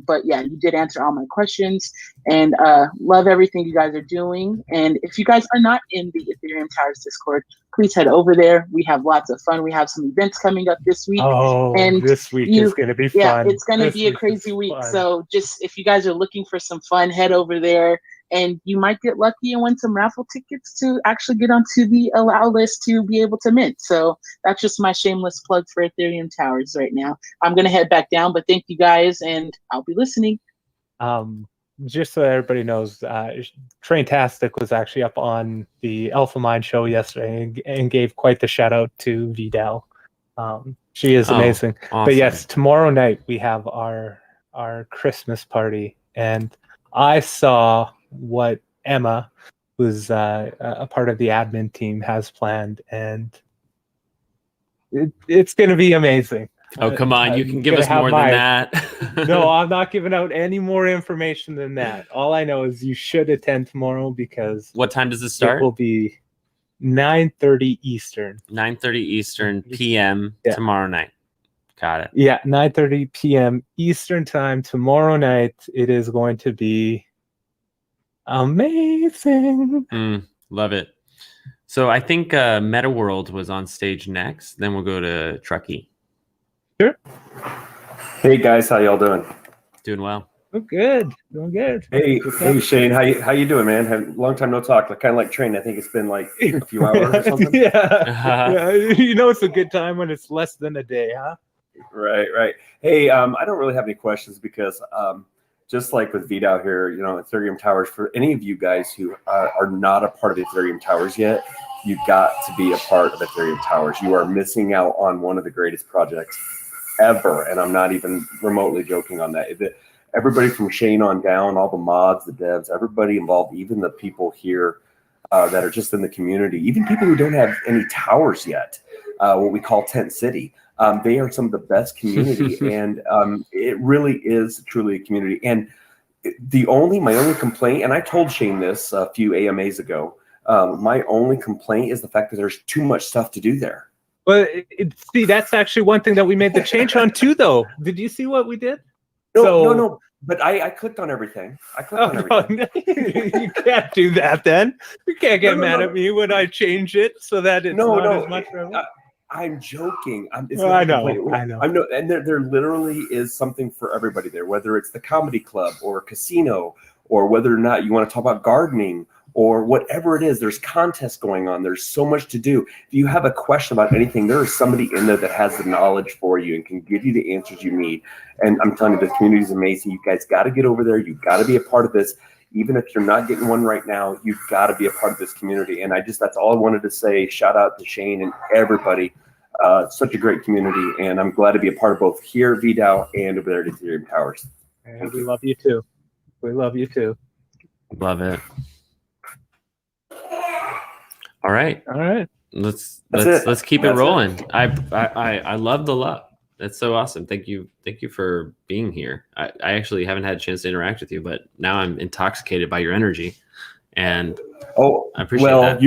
But yeah, you did answer all my questions, and love everything you guys are doing. And if you guys are not in the Ethereum Towers Discord, please head over there. We have lots of fun. We have some events coming up this week. Oh, and this week is going to be fun. Yeah, it's going to be a crazy week. So just, if you guys are looking for some fun, head over there. And you might get lucky and win some raffle tickets to actually get onto the allow list to be able to mint. So that's just my shameless plug for Ethereum Towers right now. I'm going to head back down, but thank you guys, and I'll be listening. just so everybody knows, Traintastic was actually up on the Alpha Mind show yesterday and gave quite the shout out to Vidal. She is amazing. Awesome. But yes, tomorrow night we have our Christmas party, and I saw what Emma, who's a part of the admin team, has planned, and it's going to be amazing. Oh, come on. You can give us more than that. No, I'm not giving out any more information than that. All I know is you should attend tomorrow because What time does it start? it will be 9:30 Eastern. 9:30 Eastern PM tomorrow night. Got it. Yeah, 9:30 p.m. Eastern time tomorrow night. It is going to be amazing. Love it. So I think Meta World was on stage next. Then we'll go to Truckee. Sure. Hey guys, how y'all doing? Doing well. Oh, good. Doing good. Hey Shane, how you doing, man? Long time no talk. Kind of like Train. I think it's been like a few hours or something. Yeah, you know it's a good time when it's less than a day, huh? Right. Hey, I don't really have any questions because just like with Vidal here, Ethereum Towers. For any of you guys who are not a part of Ethereum Towers yet, you got to be a part of Ethereum Towers. You are missing out on one of the greatest projects ever, and I'm not even remotely joking on that. Everybody from Shane on down, all the mods, the devs, everybody involved, even the people here that are just in the community, even people who don't have any towers yet, what we call Tent City. They are some of the best community, and it really is truly a community. And my only complaint, and I told Shane this a few AMAs ago, my only complaint is the fact that there's too much stuff to do there. But see, that's actually one thing that we made the change on too, though. Did you see what we did? No. But I clicked on everything. No, you can't do that then. You can't get mad at me when I change it so that it's not as much. I'm joking. I know. And there literally is something for everybody there, whether it's the comedy club or casino, or whether or not you want to talk about gardening or whatever it is. There's contests going on. There's so much to do. If you have a question about anything, there is somebody in there that has the knowledge for you and can give you the answers you need. And I'm telling you, this community is amazing. You guys got to get over there. You've got to be a part of this. Even if you're not getting one right now, you've got to be a part of this community. And that's all I wanted to say. Shout out to Shane and everybody. Such a great community. And I'm glad to be a part of both here, Vidal, and over there at Ethereum Towers. And we love you too. We love you too. Love it. All right. Let's keep it rolling. I love the love. That's so awesome. Thank you for being here. I actually haven't had a chance to interact with you, but now I'm intoxicated by your energy, and I appreciate that.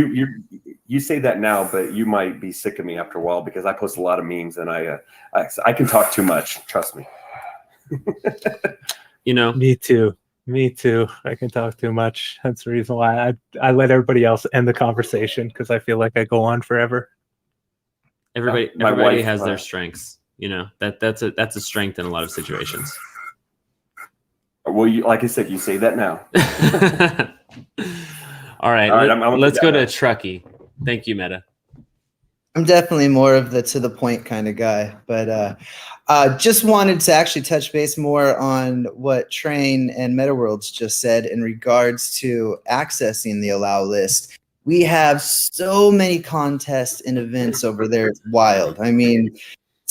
You say that now, but you might be sick of me after a while because I post a lot of memes and I can talk too much. Trust me. Me too. I can talk too much. That's the reason why I let everybody else end the conversation, because I feel like I go on forever. Everybody has their strengths. That's a strength in a lot of situations. Well, like I said, you say that now. All right. Let's go to Truckee. Thank you, Meta. I'm definitely more of the to the point kind of guy, but just wanted to actually touch base more on what Train and MetaWorlds just said in regards to accessing the allow list. We have so many contests and events over there. It's wild. I mean,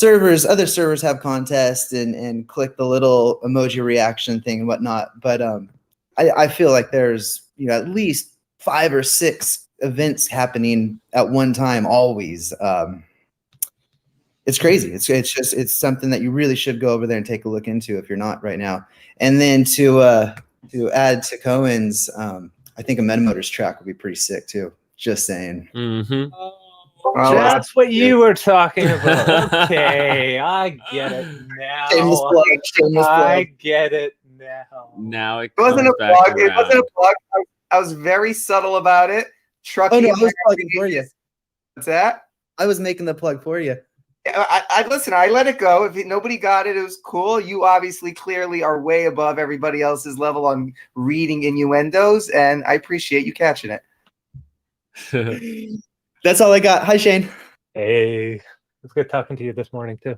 other servers have contests and click the little emoji reaction thing and whatnot. But I feel like there's at least 5 or 6 events happening at one time always. It's crazy. It's something that you really should go over there and take a look into if you're not right now. And then to add to Cohen's, I think a Metamotors track would be pretty sick too. Just saying. Mm-hmm. That's what you were talking about. Okay, I get it now. Shameless plug. I get it now. Now It wasn't a plug. It wasn't a plug. I was very subtle about it. Truckee. Oh no, I was plugging for you. What's that? I was making the plug for you. I listen. I let it go. If nobody got it, it was cool. You obviously clearly are way above everybody else's level on reading innuendos, and I appreciate you catching it. That's all I got. Hi, Shane. Hey, it's good talking to you this morning too.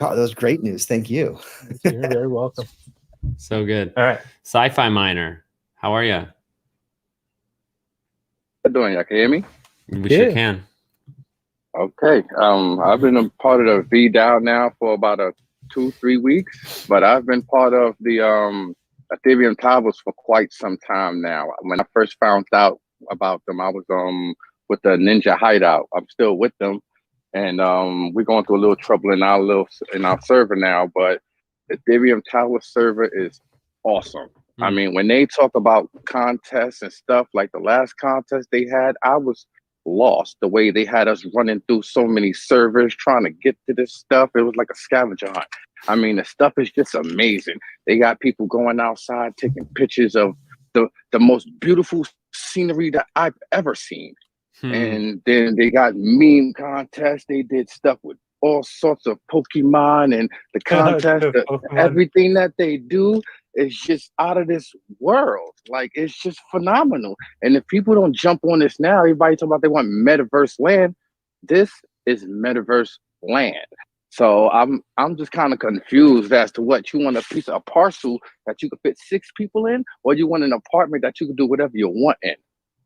Oh, that was great news. Thank you. You're very welcome. So good. All right. Sci-Fi Miner, how are you? How you doing? Y'all can hear me? We Yeah. sure can. Okay. I've been a part of the VDAO now for about 2-3 weeks, but I've been part of the Ethereum Towers for quite some time now. When I first found out about them, I was with the Ninja Hideout. I'm still with them, and we're going through a little trouble in our server now. But Ethereum Tower server is awesome. I mean, when they talk about contests and stuff, like the last contest they had, I was lost the way they had us running through so many servers trying to get to this stuff. It was like a scavenger hunt. I mean, the stuff is just amazing. They got people going outside taking pictures of the most beautiful scenery that I've ever seen. And then they got meme contests. They did stuff with all sorts of Pokemon, and the contest, everything that they do is just out of this world. Like, it's just phenomenal. And if people don't jump on this now, everybody talking about they want metaverse land. This is metaverse land. So I'm just kind of confused as to what you want, a parcel that you could fit 6 people in, or you want an apartment that you can do whatever you want in.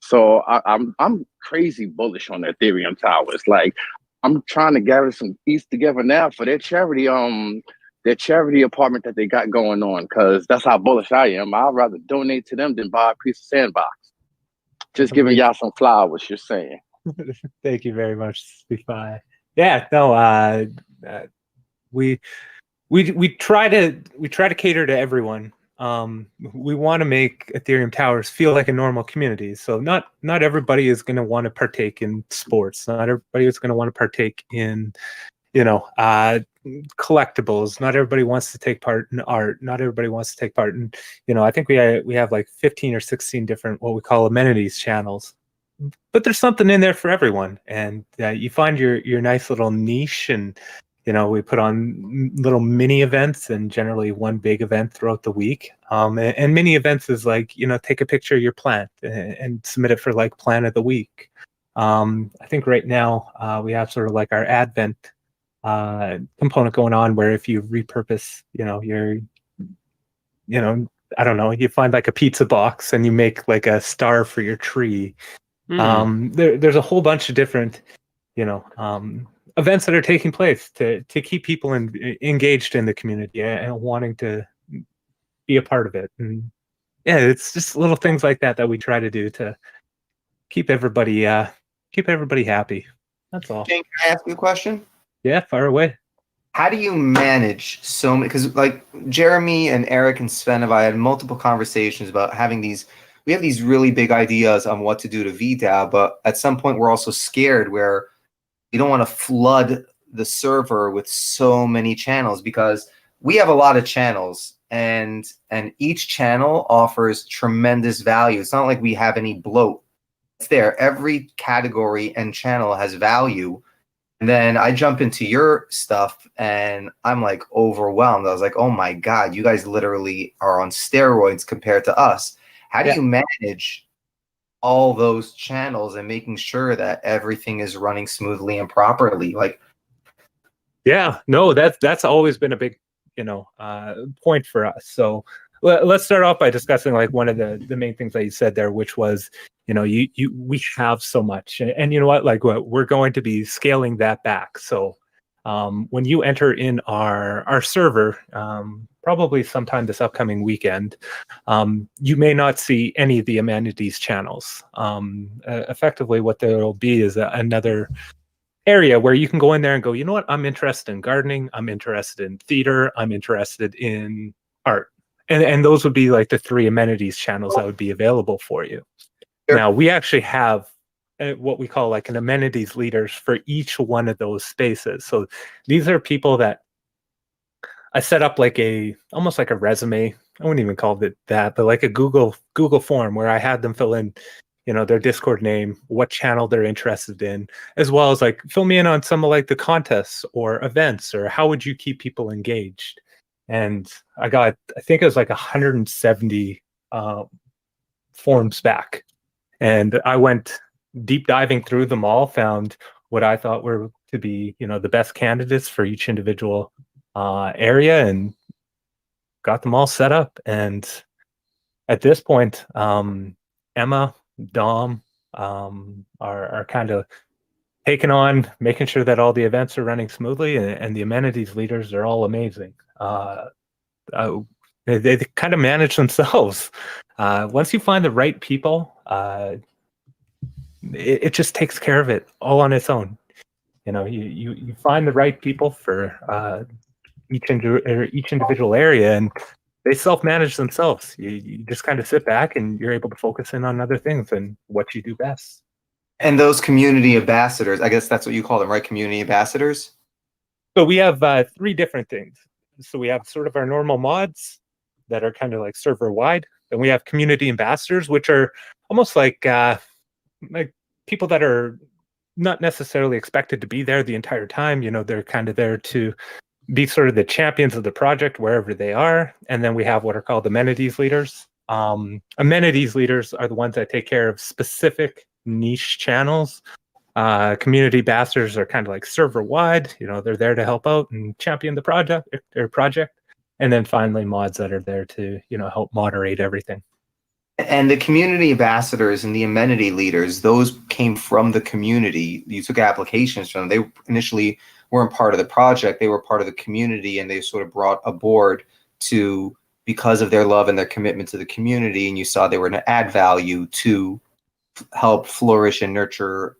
So I'm crazy bullish on the Ethereum Towers. Like, I'm trying to gather some piece together now for their charity apartment that they got going on, because that's how bullish I am. I'd rather donate to them than buy a piece of sandbox. Just giving y'all some flowers, you're saying. Thank you very much, Spy. Yeah, no, we try to cater to everyone. We want to make Ethereum Towers feel like a normal community. So not everybody is going to want to partake in sports. Not everybody is going to want to partake in, collectibles. Not everybody wants to take part in art. Not everybody wants to take part in, I think we have like 15 or 16 different what we call amenities channels. But there's something in there for everyone, and you find your nice little niche. And we put on little mini events, and generally one big event throughout the week. And mini events is like, take a picture of your plant and submit it for like plant of the week. I think right now we have sort of like our Advent component going on, where if you repurpose, I don't know, you find like a pizza box and you make like a star for your tree. There's a whole bunch of different, events that are taking place to keep people engaged in the community and wanting to be a part of it. And yeah, it's just little things like that we try to do to keep everybody happy. That's all. Jane, can I ask you a question? Yeah, fire away. How do you manage so many? Because like Jeremy and Eric and Sven I had multiple conversations about having these. We have these really big ideas on what to do to VDAO, but at some point we're also scared where you don't want to flood the server with so many channels, because we have a lot of channels, and each channel offers tremendous value. It's not like we have any bloat. It's there. Every category and channel has value. And then I jump into your stuff and I'm like overwhelmed. I was like, oh my God, you guys literally are on steroids compared to us. How do you manage all those channels and making sure that everything is running smoothly and properly? Like, yeah, no, that's always been a big, point for us. So let's start off by discussing like one of the main things that you said there, which was, we have so much, and you know what, like we're going to be scaling that back. So when you enter in our server, probably sometime this upcoming weekend, you may not see any of the amenities channels. Effectively, what there will be is another area where you can go in there and go, you know what, I'm interested in gardening, I'm interested in theater, I'm interested in art. And those would be like the 3 amenities channels that would be available for you. Sure. Now, we actually have what we call like an amenities leaders for each one of those spaces. So these are people that I set up like almost like a resume. I wouldn't even call it that, but like a Google form where I had them fill in, their Discord name, what channel they're interested in, as well as like fill me in on some of like the contests or events, or how would you keep people engaged. And I think it was like 170 forms back. And I went deep diving through them all, found what I thought were to be, the best candidates for each individual area, and got them all set up. And at this point, Emma, Dom are kind of taking on making sure that all the events are running smoothly, and the amenities leaders are all amazing. They kind of manage themselves. Once you find the right people, it just takes care of it all on its own. You find the right people for each individual area, and they self-manage themselves. You just kind of sit back and you're able to focus in on other things and what you do best. And those community ambassadors, I guess that's what you call them, right? Community ambassadors? So we have 3 different things. So we have sort of our normal mods that are kind of like server wide. Then we have community ambassadors, which are almost like people that are not necessarily expected to be there the entire time. They're kind of there to be sort of the champions of the project wherever they are. And then we have what are called amenities leaders. Amenities leaders are the ones that take care of specific niche channels. Community ambassadors are kind of like server wide. They're there to help out and champion the project. And then finally mods that are there to help moderate everything. And the community ambassadors and the amenity leaders, those came from the community. You took applications from them. They initially weren't part of the project. They were part of the community, and they sort of brought aboard because of their love and their commitment to the community, and you saw they were going to add value to help flourish and nurture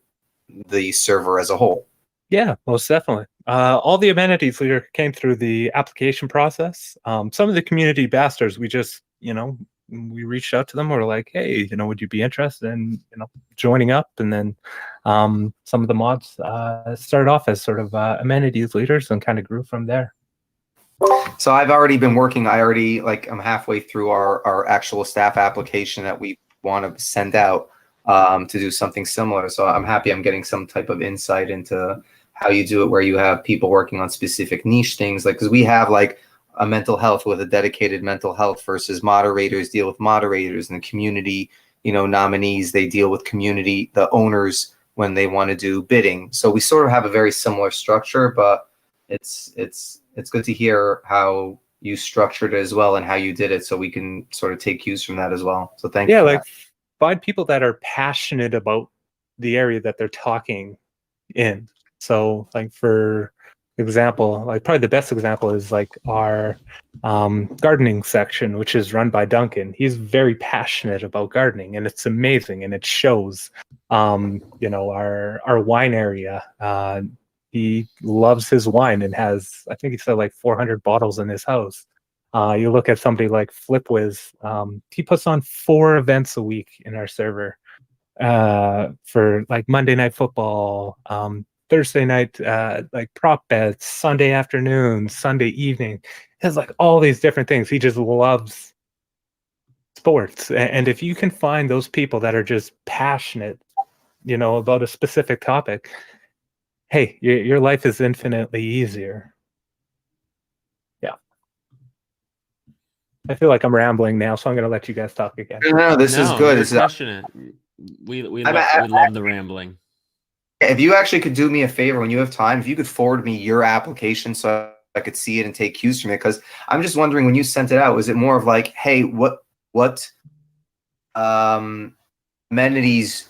the server as a whole. Yeah, most definitely. All the amenities leader came through the application process. Some of the community ambassadors, we just, we reached out to them. We're like, hey, would you be interested in, joining up? And then some of the mods started off as sort of amenities leaders and kind of grew from there. So I've already been working. I'm halfway through our actual staff application that we want to send out to do something similar. So I'm happy I'm getting some type of insight into how you do it, where you have people working on specific niche things. Like, because we have like a mental health with a dedicated mental health versus moderators deal with moderators, and the community, nominees, they deal with community, the owners, when they want to do bidding. So we sort of have a very similar structure, but it's good to hear how you structured it as well and how you did it, so we can sort of take cues from that as well. So thank you. Yeah, like find people that are passionate about the area that they're talking in. So like for example, like probably the best example is like our gardening section, which is run by Duncan. He's very passionate about gardening, and it's amazing, and it shows. Our wine area, he loves his wine and has, I think he said, like 400 bottles in his house. You look at somebody like FlipWiz, he puts on 4 events a week in our server for like Monday Night Football, Thursday night, like prop bets, Sunday afternoon, Sunday evening. He has like all these different things. He just loves sports. And if you can find those people that are just passionate, about a specific topic, hey, your life is infinitely easier. Yeah. I feel like I'm rambling now, so I'm going to let you guys talk again. No, this is good. You're It's crushing it. We love the rambling. If you actually could do me a favor when you have time, if you could forward me your application so I could see it and take cues from it, because I'm just wondering, when you sent it out, was it more of like, hey, what amenities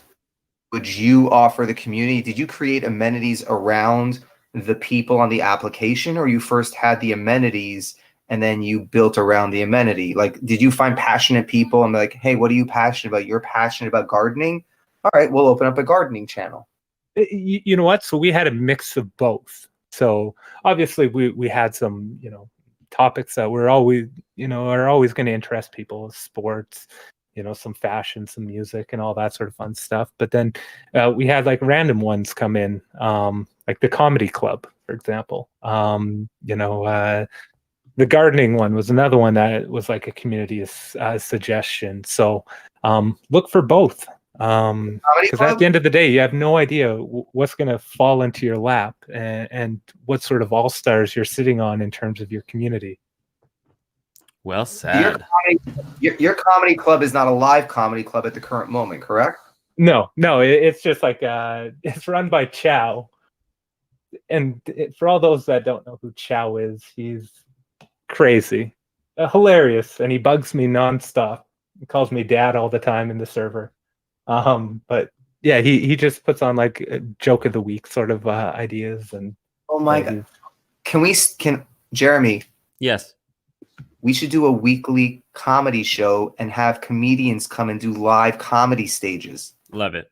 would you offer the community? Did you create amenities around the people on the application, or you first had the amenities and then you built around the amenity? Like, did you find passionate people and be like, hey, what are you passionate about? You're passionate about gardening? All right, we'll open up a gardening channel. You know what? So we had a mix of both. So obviously we had some, topics that were always, are always going to interest people: sports, some fashion, some music, and all that sort of fun stuff. But then we had like random ones come in, like the comedy club, for example. The gardening one was another one that was like a community suggestion. So look for both. Because at the end of the day, you have no idea what's going to fall into your lap and what sort of all-stars you're sitting on in terms of your community. Well said. Your comedy club is not a live comedy club at the current moment, correct? No, it's just like it's run by Chow. And for all those that don't know who Chow is, he's crazy. hilarious, and he bugs me nonstop. He calls me dad all the time in the server. But yeah, he just puts on like a joke of the week sort of ideas, and Oh my god! Can Jeremy? Yes. We should do a weekly comedy show and have comedians come and do live comedy stages. Love it.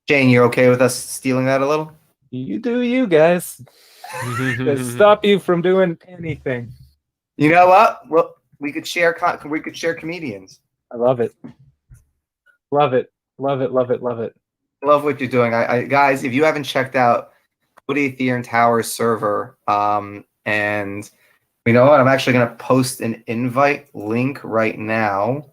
Shane, you're okay with us stealing that a little? you do you guys. To stop you from doing anything. You know what? Well, we could share comedians. I love it. Love it. Love it. Love it. Love it. Love what you're doing. I guys, if you haven't checked out, go to Ethereum Towers server. And you know what? I'm actually going to post an invite link right now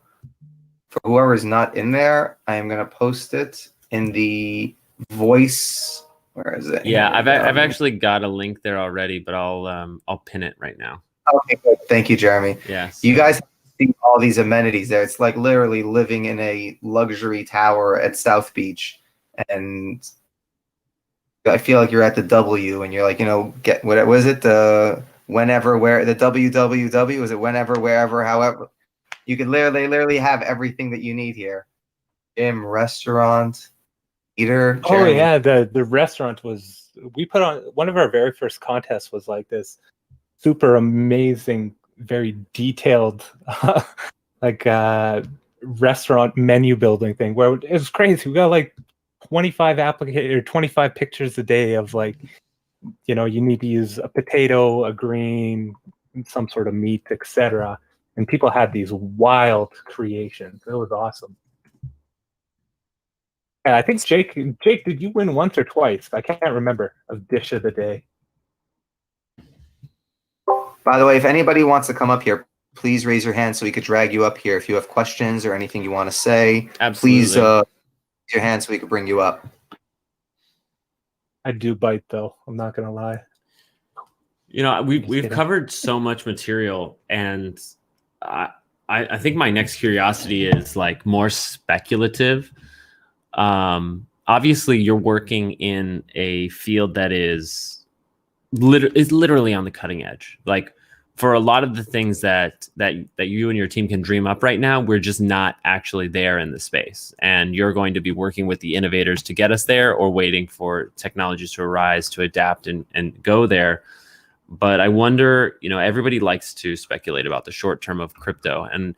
for whoever's not in there. I am going to post it in the voice. Where is it? Yeah, I've actually got a link there already, but I'll pin it right now. Okay, good. Thank you, Jeremy. Yes. You guys see all these amenities there. It's like literally living in a luxury tower at South Beach, and I feel like you're at the W, and you're like, get what was it? The whenever, where, the WWW, was it whenever, wherever, however? You could literally have everything that you need here. Gym, restaurant, eater. Oh Jeremy. yeah, the restaurant was, we put on one of our very first contests was like this super amazing, very detailed restaurant menu building thing where it was crazy. We got like 25 pictures a day of like, you need to use a potato, a green, some sort of meat, etc. And people had these wild creations. It was awesome. And I think Jake, did you win once or twice? I can't remember, of Dish of the Day. By the way, if anybody wants to come up here, please raise your hand so we could drag you up here. If you have questions or anything you want to say, Absolutely. please raise your hand so we could bring you up. I do bite though. I'm not gonna lie. We've covered so much material, and I think my next curiosity is like more speculative. Obviously, you're working in a field that is literally on the cutting edge. Like for a lot of the things that you and your team can dream up right now, we're just not actually there in the space. And you're going to be working with the innovators to get us there, or waiting for technologies to arise to adapt and go there. But I wonder, everybody likes to speculate about the short term of crypto. And,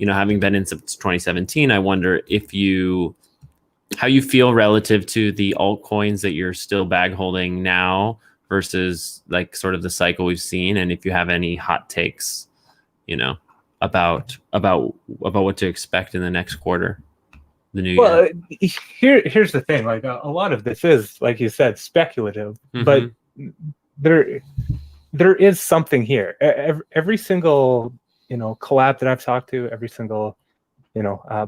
having been in since 2017, I wonder how you feel relative to the altcoins that you're still bag holding now versus like sort of the cycle we've seen, and if you have any hot takes, about what to expect in the next quarter, the new year. Here's the thing: like a lot of this is, like you said, speculative, Mm-hmm. but there is something here. Every single collab that I've talked to, every single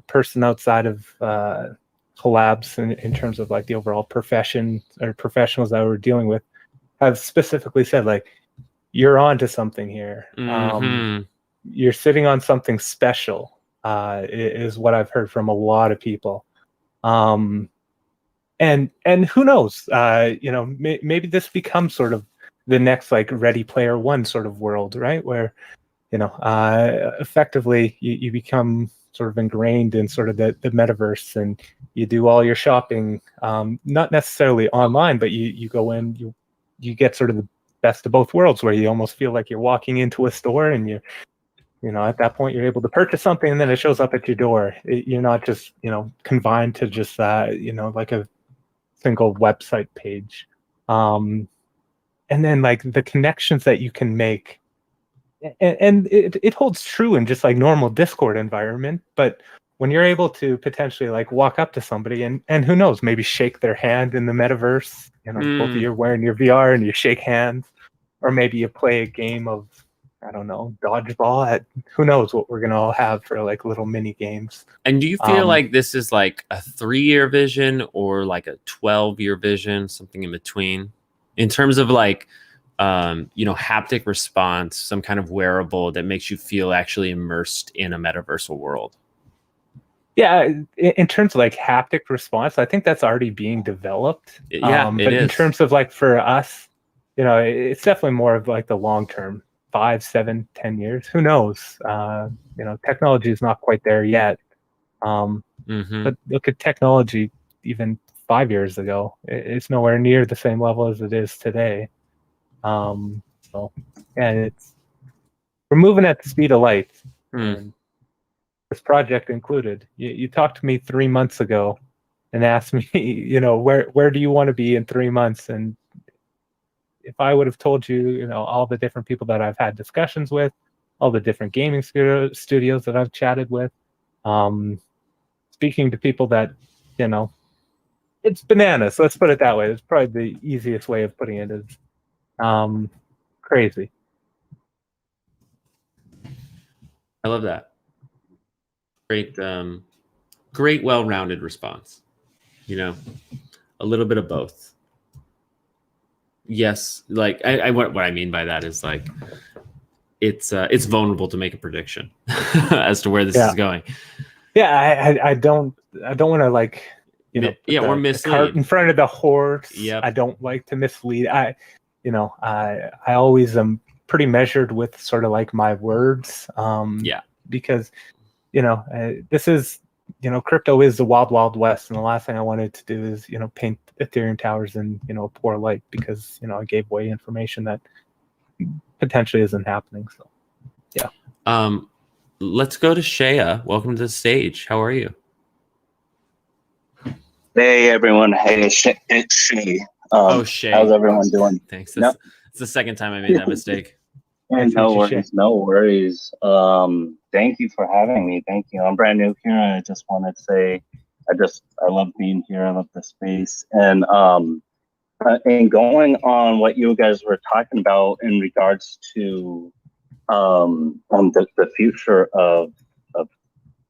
person outside of collabs in terms of like the overall profession or professionals that we're dealing with, have specifically said like, you're on to something here. Mm-hmm. You're sitting on something special, is what I've heard from a lot of people. And who knows, maybe this becomes sort of the next like Ready Player One sort of world, right? Where, effectively you become sort of ingrained in sort of the metaverse, and you do all your shopping, not necessarily online, but you go in, you get sort of the best of both worlds, where you almost feel like you're walking into a store, and at that point you're able to purchase something, and then it shows up at your door. You're not just confined to just like a single website page, and then like the connections that you can make, and it holds true in just like normal Discord environment, but when you're able to potentially like walk up to somebody and who knows, maybe shake their hand in the metaverse, both of you are wearing your VR and you shake hands, or maybe you play a game of, I don't know, dodgeball. Who knows what we're gonna all have for like little mini games. And do you feel like this is like a 3-year vision or like a 12-year vision, something in between, in terms of like haptic response, some kind of wearable that makes you feel actually immersed in a metaversal world? Yeah, in terms of like haptic response, I think that's already being developed. Yeah, but in terms of like for us, it's definitely more of like the long term 5, 7, 10 years. Who knows? Technology is not quite there yet. But look at technology even 5 years ago. It's nowhere near the same level as it is today. So yeah, we're moving at the speed of light. And this project included. You talked to me 3 months ago and asked me, where do you want to be in 3 months? And if I would have told you, all the different people that I've had discussions with, all the different gaming studios that I've chatted with, speaking to people that, it's bananas. Let's put it that way. It's probably the easiest way of putting it is crazy. I love that. Great, well-rounded response. A little bit of both. Yes, like what I mean by that is like it's vulnerable to make a prediction as to where this is going. Yeah, I don't want to like or mislead. The cart in front of the horse. Yep. I don't like to mislead. I always am pretty measured with sort of like my words. Because this is crypto is the wild, wild west, and the last thing I wanted to do is paint Ethereum Towers in a poor light because I gave away information that potentially isn't happening. So yeah. Let's go to Shea. Welcome to the stage. How are you? Hey everyone. Hey, it's Shay. Shay. How's everyone doing? Thanks. It's the second time I made that mistake. No worries. Thank you for having me. Thank you. I'm brand new here. I just wanted to say I love being here. I love the space. And going on what you guys were talking about in regards to the future of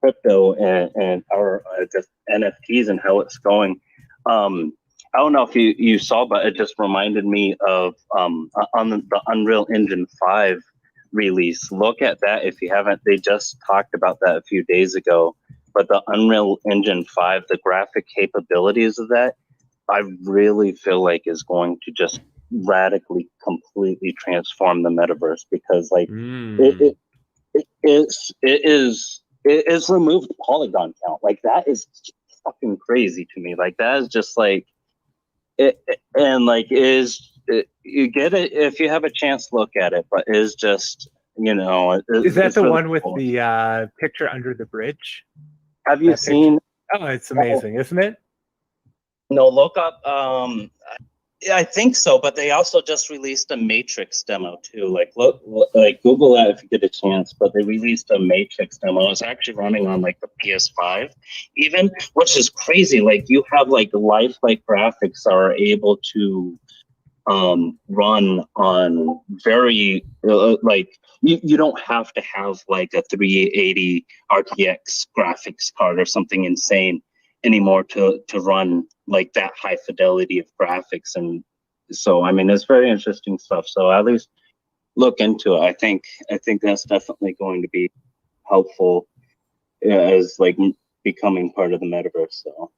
crypto and our just NFTs and how it's going. I don't know if you saw, but it just reminded me of on the Unreal Engine 5 release. Look at that if you haven't. They just talked about that a few days ago. But the Unreal Engine 5, the graphic capabilities of that, I really feel like is going to just radically, completely transform the metaverse because like it is removed polygon count. Like that is fucking crazy to me. Like that is just like it, and like you get it if you have a chance to look at it, but is just is that the really one with cool. the picture under the bridge? Have you seen? Oh, it's amazing, isn't it? No, look up. I think so, but they also just released a Matrix demo too. Like Google that if you get a chance. But they released a Matrix demo. It's actually running on like the PS5, even, which is crazy. Like you have like lifelike graphics that are able to run on very like you don't have to have like a 380 RTX graphics card or something insane anymore to run like that high fidelity of graphics. And so I mean it's very interesting stuff, so at least look into it. I think that's definitely going to be helpful as like becoming part of the metaverse. So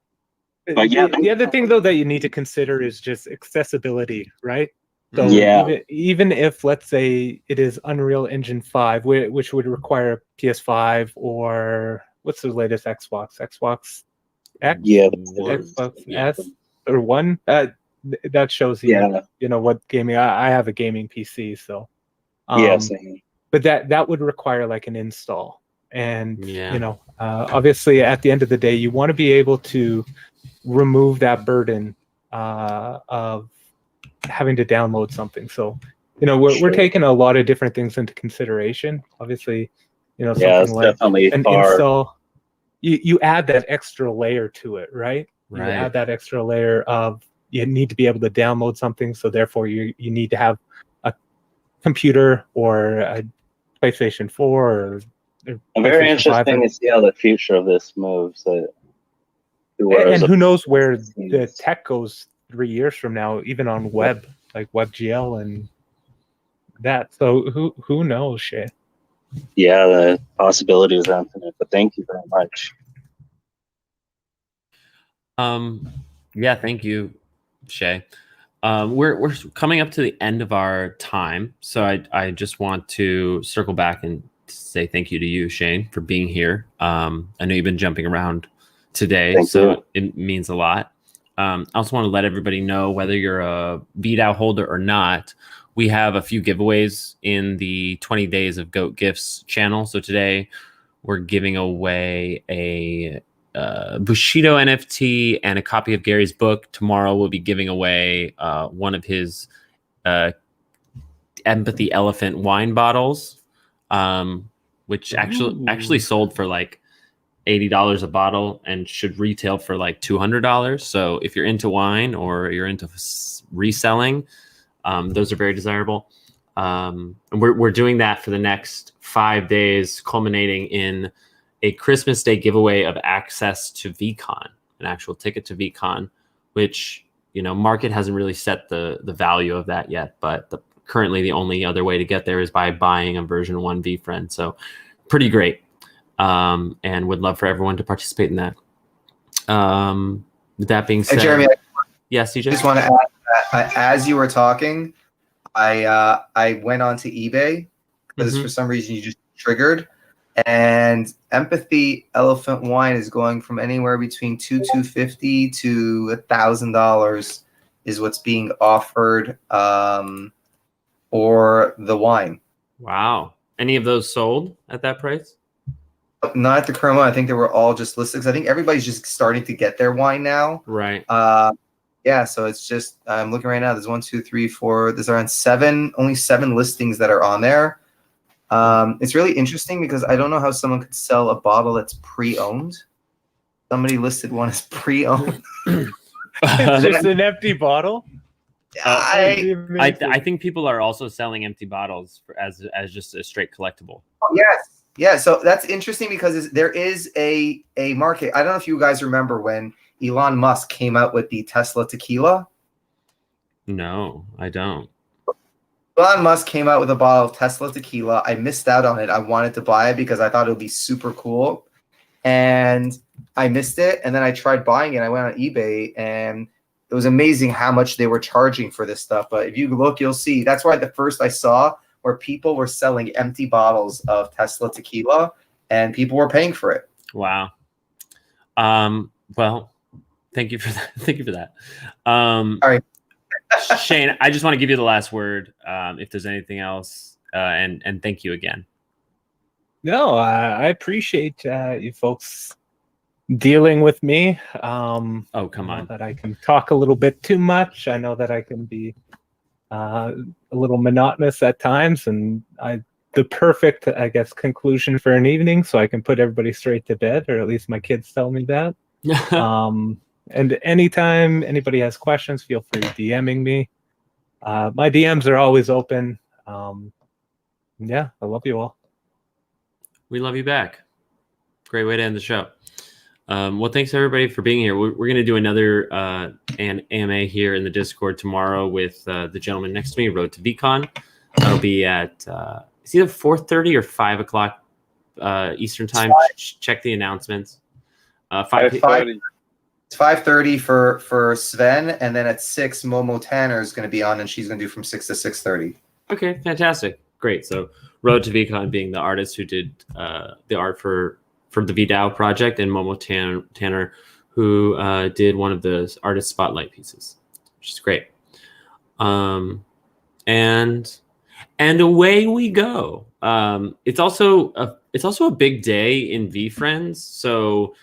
but yeah, the other thing though that you need to consider is just accessibility, right? So even if let's say it is Unreal Engine 5, which would require PS5 or what's the latest Xbox X, Xbox S or One, that shows you what gaming. I have a gaming PC, so but that would require like an install, and obviously at the end of the day you want to be able to remove that burden of having to download something. So we're taking a lot of different things into consideration. Obviously something like an install, you add that extra layer to it, right? You add that extra layer of you need to be able to download something, so therefore you need to have a computer or a PlayStation 4 or very interesting to see how the future of this moves. And who knows where the tech goes 3 years from now, even on web, like WebGL and that. So who knows, Shay? Yeah, the possibilities are infinite, but thank you very much. Yeah, thank you, Shay. We're coming up to the end of our time, so I just want to circle back and say thank you to you, Shane, for being here. I know you've been jumping around today, Thank so you. it means a lot. I also want to let everybody know, whether you're a VDAO holder or not, we have a few giveaways in the 20 Days of Goat Gifts channel. So today we're giving away a Bushido NFT and a copy of Gary's book. Tomorrow we'll be giving away one of his Empathy Elephant wine bottles, which actually sold for like $80 a bottle and should retail for like $200. So if you're into wine or you're into reselling, those are very desirable. And we're doing that for the next 5 days, culminating in a Christmas Day giveaway of access to VCon, an actual ticket to VCon, which, market hasn't really set the value of that yet, but currently the only other way to get there is by buying a version 1 VFriend. So pretty great. And would love for everyone to participate in that. With that being said, Jeremy, yes, CJ? I just want to add that as you were talking, I went onto eBay because for some reason you just triggered, and Empathy Elephant wine is going from anywhere between $250 to $1,000 is what's being offered for the wine. Wow. Any of those sold at that price? Not at the current one. I think they were all just listed. I think everybody's just starting to get their wine now. Right. Yeah, so it's just, I'm looking right now. There's 1, 2, 3, 4. There's around only seven listings that are on there. It's really interesting because I don't know how someone could sell a bottle that's pre-owned. Somebody listed one as pre-owned. It's just an empty bottle. I think people are also selling empty bottles as just a straight collectible. Oh, yes. Yeah, so that's interesting because there is a market. I don't know if you guys remember when Elon Musk came out with the Tesla tequila. No, I don't. Elon Musk came out with a bottle of Tesla tequila. I missed out on it. I wanted to buy it because I thought it would be super cool. And I missed it. And then I tried buying it. I went on eBay and it was amazing how much they were charging for this stuff. But if you look, you'll see. That's why the first I saw where people were selling empty bottles of Tesla tequila and people were paying for it. Wow. Well, thank you for that. Thank you for that. All right. Shane, I just want to give you the last word. If there's anything else, and thank you again. No, I appreciate you folks dealing with me. Oh, come on. That I can talk a little bit too much. I know that I can be a little monotonous at times, and the perfect, I guess, conclusion for an evening, so I can put everybody straight to bed, or at least my kids tell me that. And anytime anybody has questions, feel free DMing me. My DMs are always open. Yeah, I love you all. We love you back. Great way to end the show. Well, thanks everybody for being here. We're going to do another an AMA here in the Discord tomorrow with the gentleman next to me, Road to VCon. That'll be at it's either 4:30 or 5 o'clock Eastern time. Check the announcements. 5:30. It's 5:30 for Sven, and then at 6, Momo Tanner is going to be on, and she's going to do from 6 to 6:30. Okay, fantastic, great. So Road to VCon being the artist who did the art for the VDAO project, and Momo Tanner who did one of the artist spotlight pieces, which is great. And away we go. It's also a big day in VFriends. So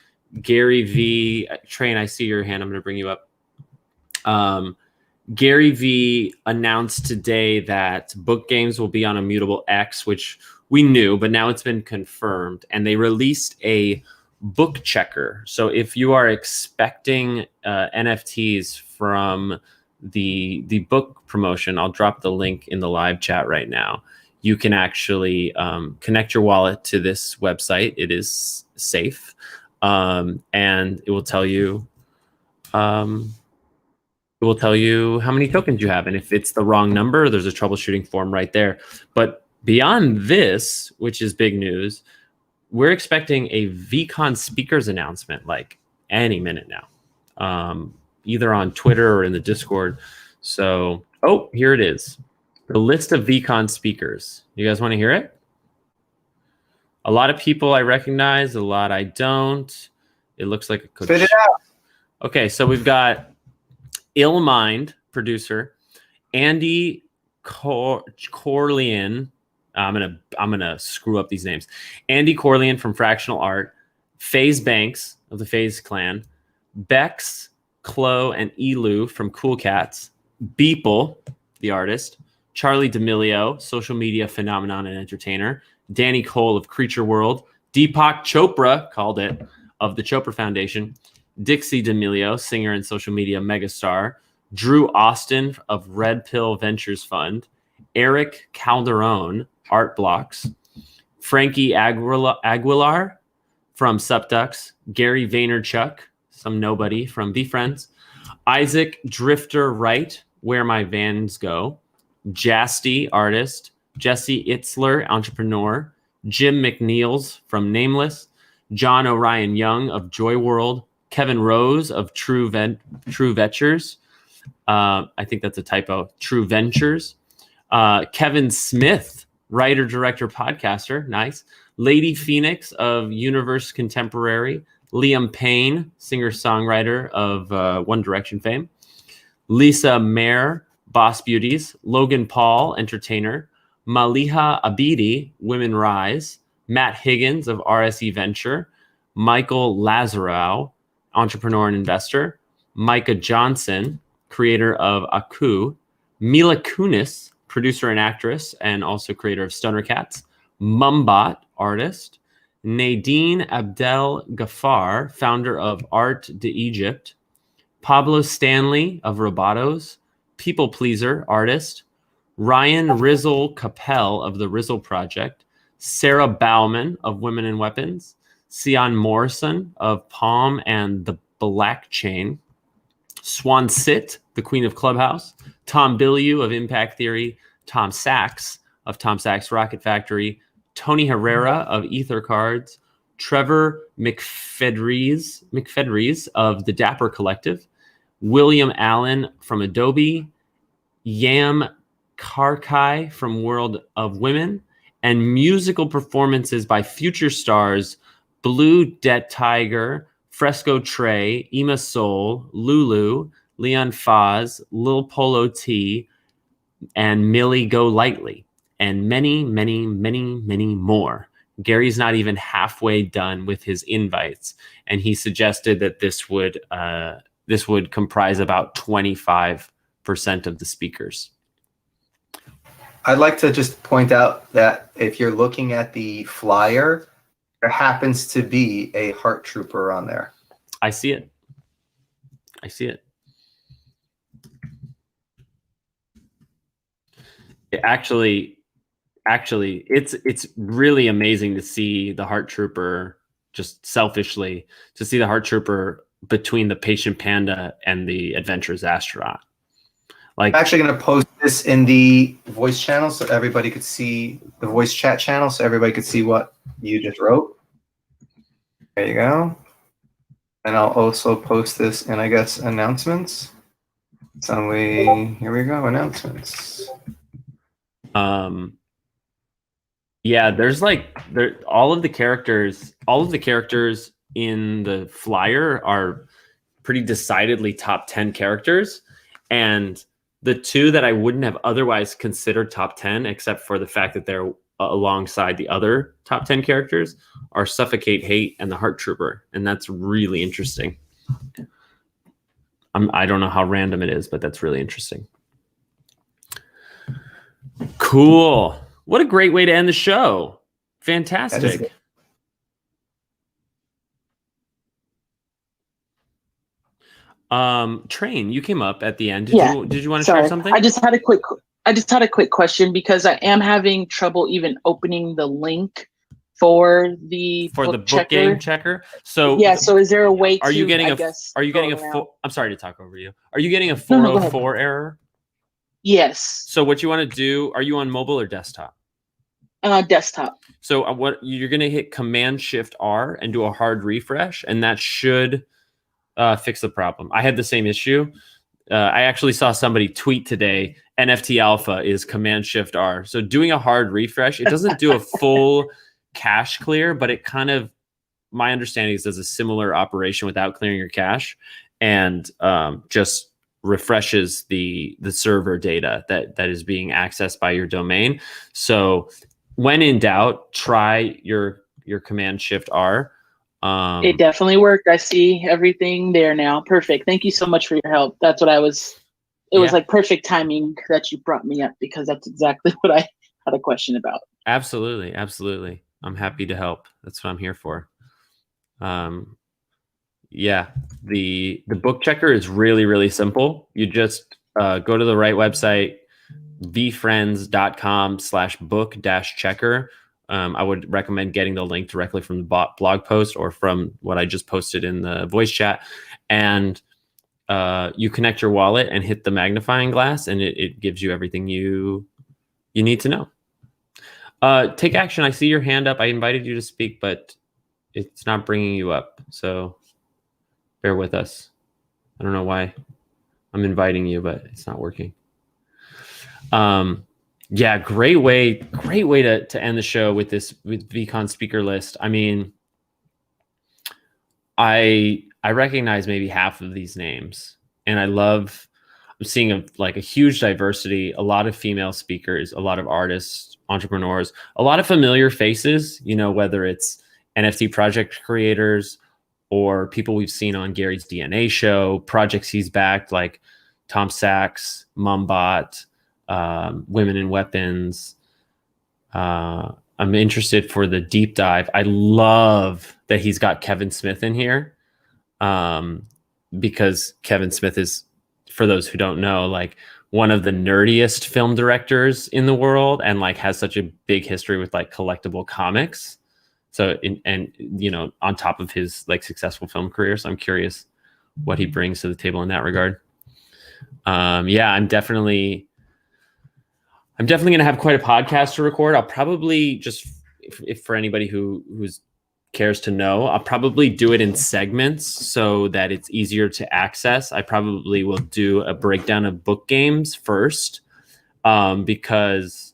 Gary V, Train, I see your hand. I'm going to bring you up. Gary V announced today that book games will be on Immutable X, which we knew, but now it's been confirmed. And they released a book checker. So if you are expecting NFTs from the book promotion, I'll drop the link in the live chat right now. You can actually connect your wallet to this website. It is safe. And it will tell you how many tokens you have, and if it's the wrong number, there's a troubleshooting form right there. But beyond this, which is big news, we're expecting a VCon speakers announcement like any minute now, either on Twitter or in the Discord. So, oh, here it is. The list of VCon speakers. You guys want to hear it? A lot of people I recognize, a lot I don't. It looks like a coach. Spit it out. Okay, so we've got Ill Mind, producer, Andy Corleone. I'm gonna screw up these names. Andy Corleone from Fractional Art, FaZe Banks of the FaZe Clan, Bex, Chloe, and Elu from Cool Cats, Beeple, the artist, Charlie D'Amelio, social media phenomenon and entertainer, Danny Cole of Creature World, Deepak Chopra, called it, of the Chopra Foundation, Dixie D'Amelio, singer and social media megastar, Drew Austin of Red Pill Ventures Fund, Eric Calderon, Art Blocks, Frankie Aguilar from Subducks, Gary Vaynerchuk, some nobody from Be Friends, Isaac Drifter Wright, Where My Vans Go, Jasty, artist, Jesse Itzler, entrepreneur, Jim McNeils from Nameless, John Orion Young of Joy World, Kevin Rose of True Ventures. I think that's a typo. True Ventures. Kevin Smith, writer, director, podcaster. Nice. Lady Phoenix of Universe Contemporary. Liam Payne, singer-songwriter of One Direction fame. Lisa Mayer, Boss Beauties. Logan Paul, entertainer. Maliha Abidi, Women Rise. Matt Higgins of RSE Venture. Michael Lazarow, entrepreneur and investor. Micah Johnson, creator of Aku. Mila Kunis, producer and actress, and also creator of Stoner Cats. Mumbot, artist. Nadine Abdel Ghaffar, founder of Art de Egypt. Pablo Stanley of Robotos. People Pleaser, artist. Ryan Rizzle Capel of the Rizzle Project. Sarah Bauman of Women and Weapons. Sion Morrison of Palm and the Black Chain. Swan Sit, the Queen of Clubhouse. Tom Bilyeu of Impact Theory. Tom Sachs of Tom Sachs Rocket Factory. Tony Herrera of Ether Cards. Trevor McFedries of the Dapper Collective. William Allen from Adobe. Yam Karkai from World of Women. And musical performances by future stars Blue Det Tiger, Fresco Trey, Ema Soul, Lulu, Leon Faz, Lil Polo T, and Millie Go Lightly, and many, many, many, many more. Gary's not even halfway done with his invites, and he suggested that this would comprise about 25% of the speakers. I'd like to just point out that if you're looking at the flyer, there happens to be a Heart Trooper on there. I see it. Actually, it's really amazing to see the Heart Trooper, just selfishly, to see the Heart Trooper between the Patient Panda and the Adventurous Astronaut. Like, I'm actually going to post this in the voice channel so everybody could see the voice chat channel, so everybody could see what you just wrote. There you go. And I'll also post this in, I guess, announcements. So here we go, announcements. Yeah, there's all of the characters in the flyer are pretty decidedly top 10 characters, and the two that I wouldn't have otherwise considered top 10, except for the fact that they're alongside the other top 10 characters, are Suffocate Hate and the Heart Trooper, and that's really interesting. I don't know how random it is, but that's really interesting. Cool. What a great way to end the show. Fantastic. Train, you came up at the end. Did you want to share something? I just had a quick question, because I am having trouble even opening the link for the book game checker. So yeah, so is there a way are you getting I'm sorry to talk over you. Are you getting a 404 error? Yes. So what you want to do, are you on mobile or desktop? Desktop. So what you're going to hit Command Shift R and do a hard refresh, and that should fix the problem. I had the same issue. I actually saw somebody tweet today, NFT alpha is Command-Shift-R. So doing a hard refresh, it doesn't do a full cache clear, but it kind of, my understanding is, does a similar operation without clearing your cache, and just refreshes the server data that is being accessed by your domain. So when in doubt, try your Command-Shift-R. It definitely worked. I see everything there now. Perfect. Thank you so much for your help. That's what it was like perfect timing that you brought me up, because that's exactly what I had a question about. Absolutely. Absolutely. I'm happy to help. That's what I'm here for. Yeah, the book checker is really, really simple. You just go to the right website, vfriends.com/book-checker. I would recommend getting the link directly from the blog post or from what I just posted in the voice chat. And you connect your wallet and hit the magnifying glass, and it gives you everything you need to know. Take action. I see your hand up. I invited you to speak, but it's not bringing you up. So bear with us. I don't know why I'm inviting you, but it's not working. Yeah, great way to end the show with VCon speaker list. I mean, I recognize maybe half of these names, and I'm seeing a huge diversity, a lot of female speakers, a lot of artists, entrepreneurs, a lot of familiar faces, whether it's NFT project creators or people we've seen on Gary's DNA show, projects he's backed like Tom Sachs, Mumbot, Women in Weapons. I'm interested for the deep dive. I love that he's got Kevin Smith in here, because Kevin Smith is, for those who don't know, one of the nerdiest film directors in the world, and has such a big history with collectible comics. So, on top of his successful film career. So I'm curious what he brings to the table in that regard. Yeah, I'm definitely going to have quite a podcast to record. I'll probably just, if for anybody who cares to know, I'll probably do it in segments so that it's easier to access. I probably will do a breakdown of book games first, because,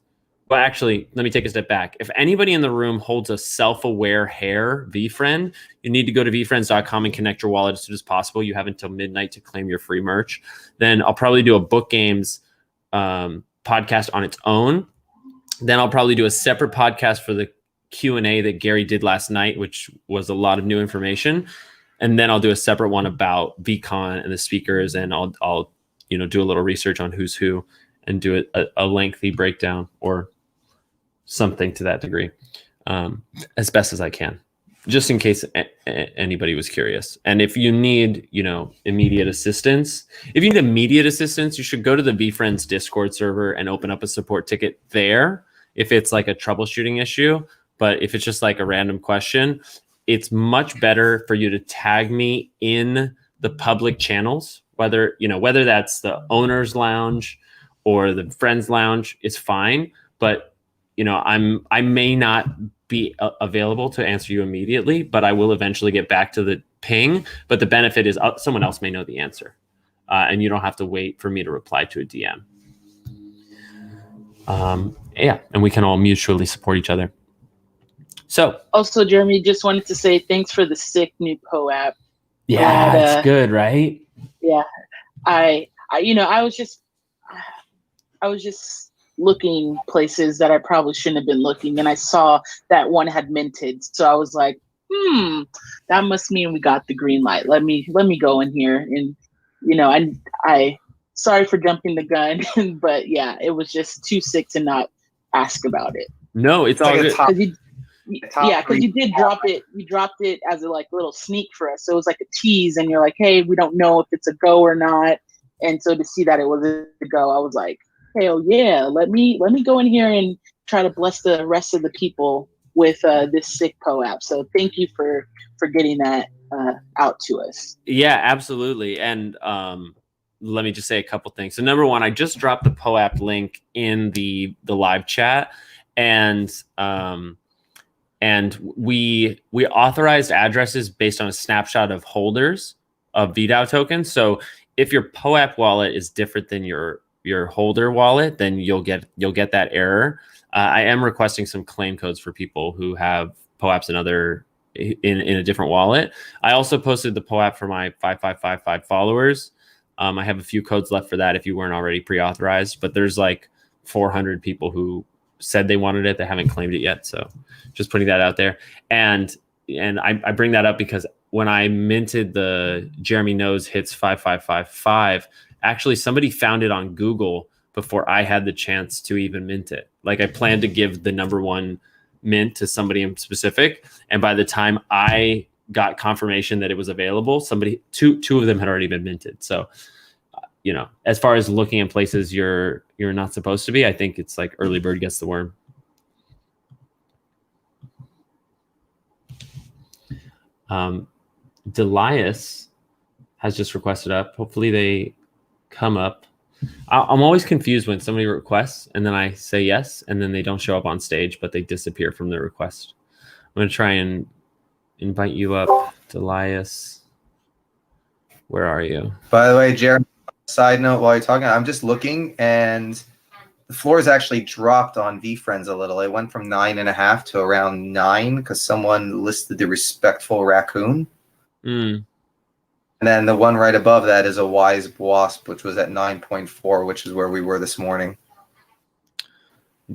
well, actually, let me take a step back. If anybody in the room holds a self-aware hair VFriend, you need to go to vfriends.com and connect your wallet as soon as possible. You have until midnight to claim your free merch. Then I'll probably do a book games podcast on its own. Then I'll probably do a separate podcast for the Q&A that Gary did last night, which was a lot of new information. And then I'll do a separate one about VCon and the speakers, and I'll do a little research on who's who and do a lengthy breakdown or something to that degree, as best as I can, just in case anybody was curious. And if you need, immediate assistance, you should go to the VFriends Discord server and open up a support ticket there. If it's a troubleshooting issue, but if it's just a random question, it's much better for you to tag me in the public channels, whether that's the owner's lounge or the friends lounge, is fine. But I may not be available to answer you immediately, but I will eventually get back to the ping. But the benefit is someone else may know the answer, and you don't have to wait for me to reply to a DM. Yeah, and we can all mutually support each other. So also, Jeremy, just wanted to say thanks for the sick new app. Yeah, it's good, right? Yeah, I was just looking places that I probably shouldn't have been looking, and I saw that one had minted, so I was like, that must mean we got the green light. Let me go in here, and I sorry for jumping the gun, but yeah, it was just too sick to not ask about it. No, it's all good. Because you did drop it. You dropped it as a little sneak for us, so it was like a tease, and you're like, hey, we don't know if it's a go or not, and so to see that it was a go, I was like, hell yeah, let me go in here and try to bless the rest of the people with this sick app. So thank you for getting that out to us. Yeah, absolutely. And let me just say a couple things. So number one, I just dropped the app link in the live chat, and we authorized addresses based on a snapshot of holders of VDAO tokens. So if your POAP wallet is different than your holder wallet, then you'll get that error. I am requesting some claim codes for people who have POAPs in a different wallet. I also posted the POAP for my 5555 followers. I have a few codes left for that if you weren't already pre-authorized, but there's like 400 people who said they wanted it that haven't claimed it yet. So just putting that out there. And I bring that up because when I minted the Jeremy Knows Hits 5555, actually somebody found it on Google before I had the chance to even mint it. Like I planned to give the number one mint to somebody in specific, and by the time I got confirmation that it was available, two of them had already been minted. So as far as looking in places you're not supposed to be, I think it's like early bird gets the worm. Delias has just requested up. Hopefully they come up. I'm always confused when somebody requests and then I say yes and then they don't show up on stage, but they disappear from the request. I'm going to try and invite you up, Delias. Where are you? By the way, Jeremy, side note while you're talking, I'm just looking and the floor is actually dropped on VFriends a little. It went from 9.5 to around 9 because someone listed the respectful raccoon. Mm. And then the one right above that is a wise wasp, which was at 9.4, which is where we were this morning.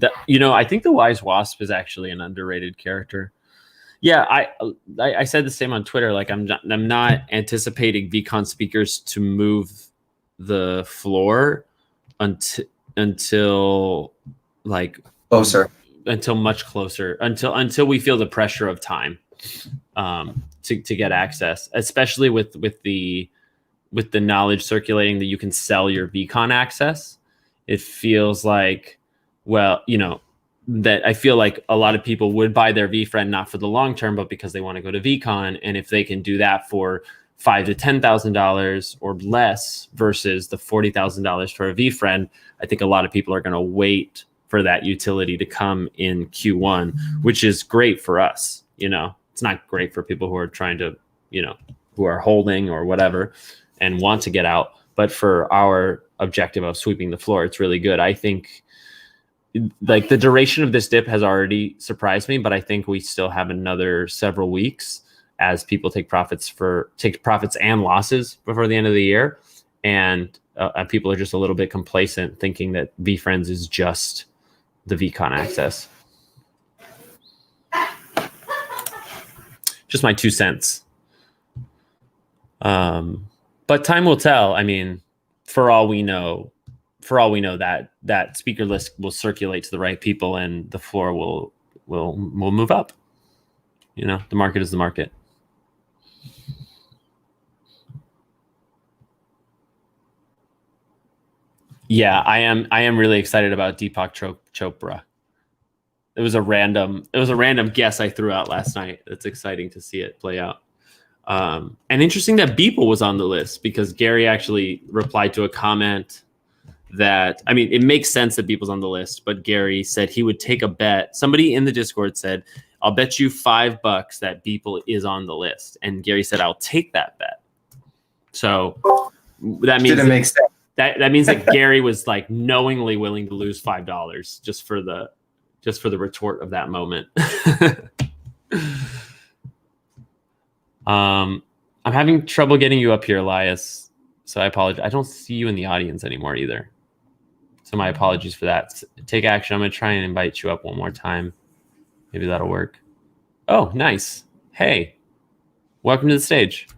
I think the wise wasp is actually an underrated character. Yeah, I said the same on Twitter. Like I'm not anticipating VCon speakers to move the floor until like closer, until much closer, until we feel the pressure of time to get access, especially with the knowledge circulating that you can sell your VCon access. It feels like, that I feel like a lot of people would buy their VFriend not for the long term, but because they want to go to VCon, and if they can do that for $5,000 to $10,000 or less versus the $40,000 for a VFriend, I think a lot of people are going to wait for that utility to come in Q1, which is great for us. It's not great for people who are trying to, who are holding or whatever and want to get out. But for our objective of sweeping the floor, it's really good. I think like the duration of this dip has already surprised me, but I think we still have another several weeks as people take profits and losses before the end of the year. And people are just a little bit complacent thinking that VFriends is just the VCon access. Just my 2 cents. But time will tell. I mean, for all we know that speaker list will circulate to the right people and the floor will move up. The market is the market. Yeah, I am really excited about Deepak Chopra. It was a random guess I threw out last night. It's exciting to see it play out. And interesting that Beeple was on the list because Gary actually replied to a comment that, it makes sense that Beeple's on the list, but Gary said he would take a bet. Somebody in the Discord said, I'll bet you $5 that Beeple is on the list. And Gary said, I'll take that bet. So that means didn't make sense. That means that Gary was like knowingly willing to lose $5 just for the retort of that moment. I'm having trouble getting you up here, Elias. So I apologize. I don't see you in the audience anymore either. So my apologies for that. Take action. I'm going to try and invite you up one more time. Maybe that'll work. Oh, nice. Hey, welcome to the stage.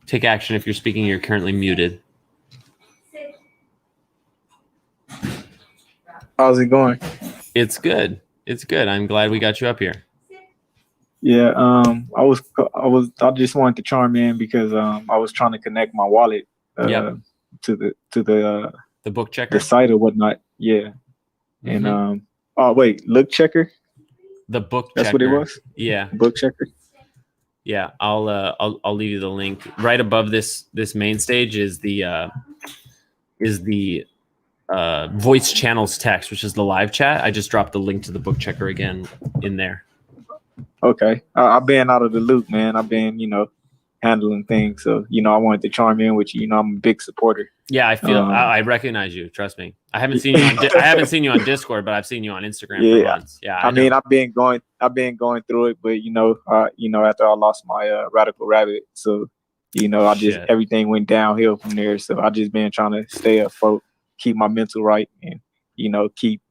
Take action. If you're speaking, you're currently muted. How's it going? It's good. It's good. I'm glad we got you up here. Yeah, I just wanted to chime in because I was trying to connect my wallet to the book checker, the site or whatnot. Yeah. Mm-hmm. And look checker. The book That's checker. what it was? Yeah. Book checker. Yeah, I'll leave you the link. Right above this main stage is the voice channels text, which is the live chat. I just dropped the link to the book checker again in there. Okay. I've been out of the loop, man. I've been, handling things. So, I wanted to chime in with you. I'm a big supporter. Yeah, I feel I recognize you. Trust me. I haven't seen you on I haven't seen you on Discord, but I've seen you on Instagram for months. Yeah, I mean, I've been going through it, but after I lost my radical rabbit, so I just everything went downhill from there. So I just been trying to stay afloat, keep my mental right, and keep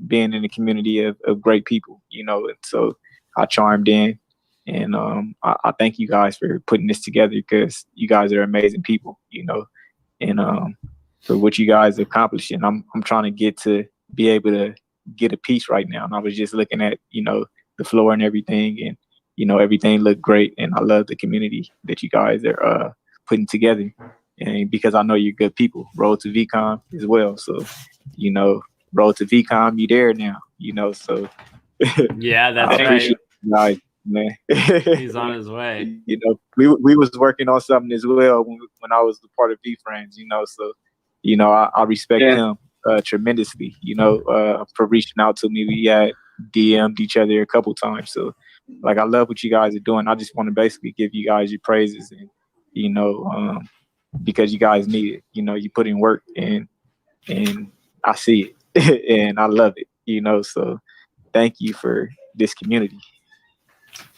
being in the community of great people. And so I chimed in, and I thank you guys for putting this together, because you guys are amazing people. And for what you guys are accomplishing, I'm trying to get to be able to get a piece right now. And I was just looking at the floor and everything, and everything looked great, and I love the community that you guys are putting together. And because I know you're good people, Road to VCon as well. So Road to VCon, you there now. So yeah, that's right. Guys, man. He's on his way. We was working on something as well when I was a part of V Friends. So I respect him tremendously. For reaching out to me. We had DM'd each other a couple times. So I love what you guys are doing. I just want to basically give you guys your praises, and because you guys need it. You put in work, and I see it and I love it. So thank you for this community.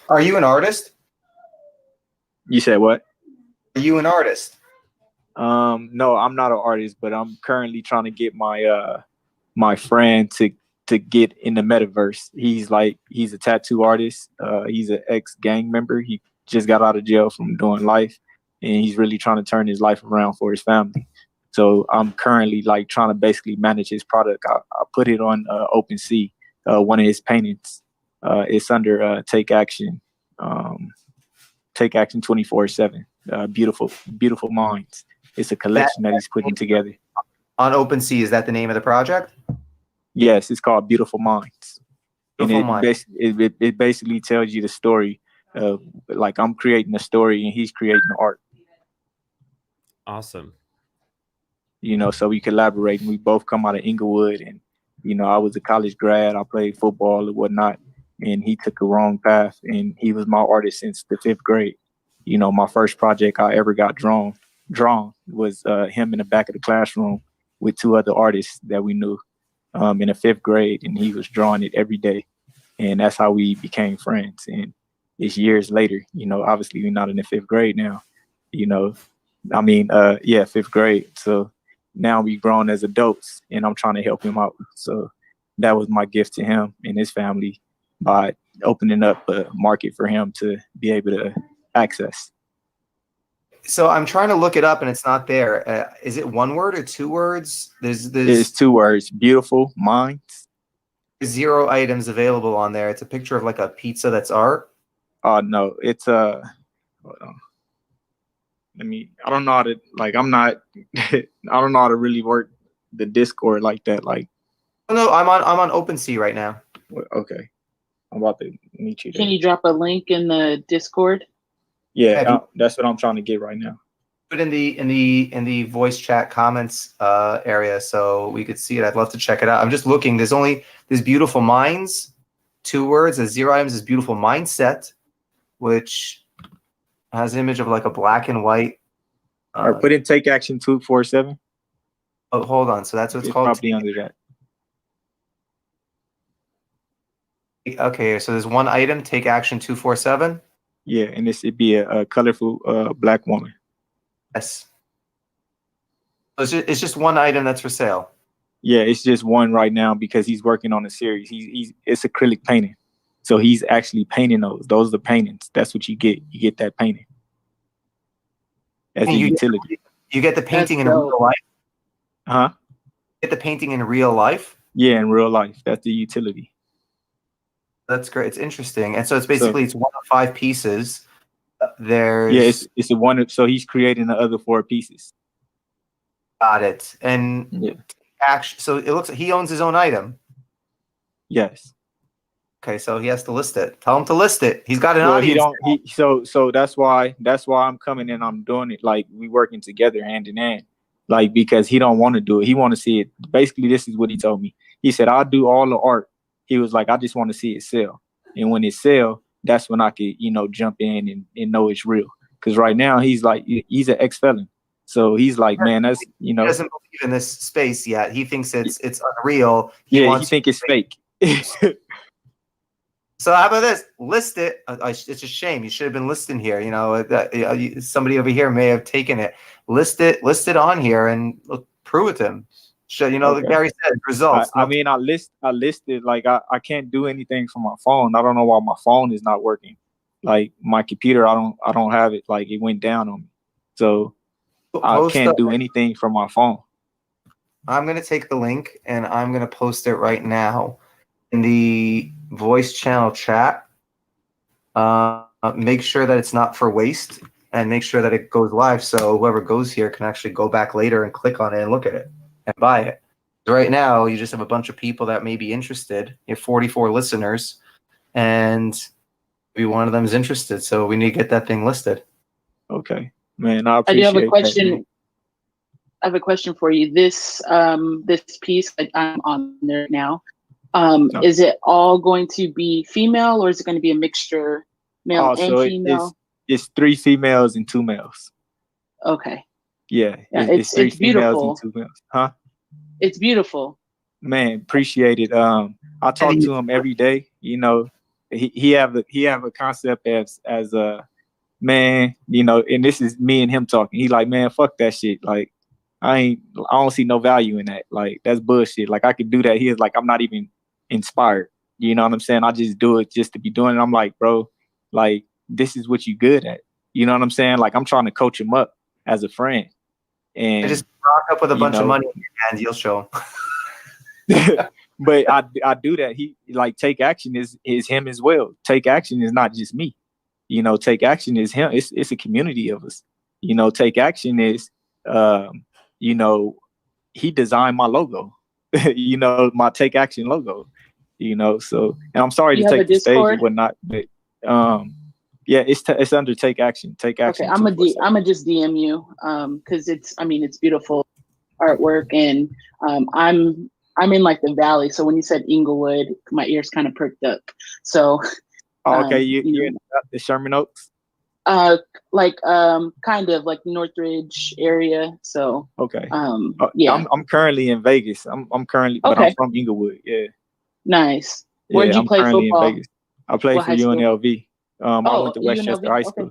Are you an artist? You said what? Are you an artist? No, I'm not an artist, but I'm currently trying to get my friend to get in the metaverse. He's a tattoo artist. He's an ex-gang member. He just got out of jail from doing life, and he's really trying to turn his life around for his family. So I'm currently trying to basically manage his product. I put it on OpenSea, one of his paintings. It's under Take Action 24/7. Beautiful Minds. It's a collection that he's putting together. On OpenSea, is that the name of the project? Yes, it's called Beautiful Minds. Beautiful Minds. It basically tells you the story of I'm creating a story and he's creating the art. Awesome. So we collaborate, and we both come out of Inglewood, and I was a college grad. I played football and whatnot, and he took a wrong path, and he was my artist since the 5th grade. My first project I ever got drawn was him in the back of the classroom with 2 other artists that we knew in the 5th grade, and he was drawing it every day, and that's how we became friends. And it's years later. Obviously we're not in the 5th grade now. 5th grade. So now we've grown as adults, and I'm trying to help him out. So that was my gift to him and his family, by opening up a market for him to be able to access. So I'm trying to look it up, and it's not there. Is it 1 word or 2 words? There's 2 words. Beautiful Minds. 0 items available on there. It's a picture of a pizza that's art. No, it's hold on. I don't know how to I'm not I don't know how to really work the Discord like that. No, I'm on OpenSea right now. Okay. I'm about to meet you there. Can you drop a link in the Discord? Yeah, that's what I'm trying to get right now. Put in the voice chat comments area so we could see it. I'd love to check it out. I'm just looking. There's Beautiful Minds, 2 words. There's 0 items. There's Beautiful Mindset, which has an image of a black and white. Or put in Take Action 247. Oh, hold on. So that's what it's called. Probably under that. Okay, so there's 1 item, Take Action 247. Yeah, and it'd be a colorful black woman. Yes. So it's just 1 item that's for sale. Yeah, it's just 1 right now because he's working on a series. It's acrylic painting. So he's actually painting those. Those are the paintings. That's what you get. You get that painting. That's the utility. You get the painting in real life? Huh? You get the painting in real life? Yeah, in real life. That's the utility. That's great. It's interesting. And so it's basically it's 1 of 5 pieces. There's it's a 1 of, so he's creating the other 4 pieces. Got it. And actually, so it looks like he owns his own item. Yes. Okay, so he has to list it. Tell him to list it. He's got an audience. So that's why I'm coming in. I'm doing it we working together hand in hand. Because he don't want to do it. He want to see it. Basically, this is what he told me. He said, I'll do all the art. He was like, I just want to see it sell. And when it sell, that's when I could, jump in and know it's real. Because right now he's like he's an ex-felon. So he's like, man, that's He doesn't believe in this space yet. He thinks it's unreal. He think it's fake. So how about this? List it. It's a shame. You should have been listing here. Somebody over here may have taken it. List it on here and prove it to him. Show, Okay. Gary said results. I listed like I can't do anything from my phone. I don't know why my phone is not working. Like my computer, I don't have it. Like it went down on me. So I can't do anything from my phone. I'm gonna take the link and I'm gonna post it right now in the voice channel chat. Make sure that it's not for waste and make sure that it goes live so whoever goes here can actually go back later and click on it and look at it and buy it. Right now, you just have a bunch of people that may be interested. You have 44 listeners and maybe one of them is interested. So we need to get that thing listed. Okay, man, I do appreciate have a question. that, I have a question for you. This piece, I'm on there now. Is it all going to be female or is it going to be a mixture male and female? It's 3 females and 2 males. Okay. Yeah, it's 3 females beautiful. and 2 males. Huh? It's beautiful. Man, appreciate it. I talk to him every day. He have a concept as a man, and this is me and him talking. He like, man, fuck that shit. Like, I don't see no value in that. Like, that's bullshit. Like, I could do that. He is like, I'm not even inspired. You know what I'm saying? I just do it just to be doing it. I'm like, bro, like, this is what you good at. You know what I'm saying? Like, I'm trying to coach him up as a friend. And just rock up with a bunch of money in your hand, you'll show him. But I do that. He like take action is him as well. Take action is not just me. Take action is him. It's a community of us. Take action is he designed my logo. My Take Action logo. So and I'm sorry to take the stage and whatnot, but yeah, it's under Take Action. Take Action. Okay, I'm gonna just DM you because it's beautiful artwork and I'm in like the valley, so when you said Inglewood, my ears kind of perked up. So okay, you're in the Sherman Oaks? Kind of like Northridge area. So okay. Yeah. I'm currently in Vegas. I'm currently but I'm from Inglewood. Yeah. Nice. Where'd you play football? In Vegas. I played for UNLV. I went to Westchester High School.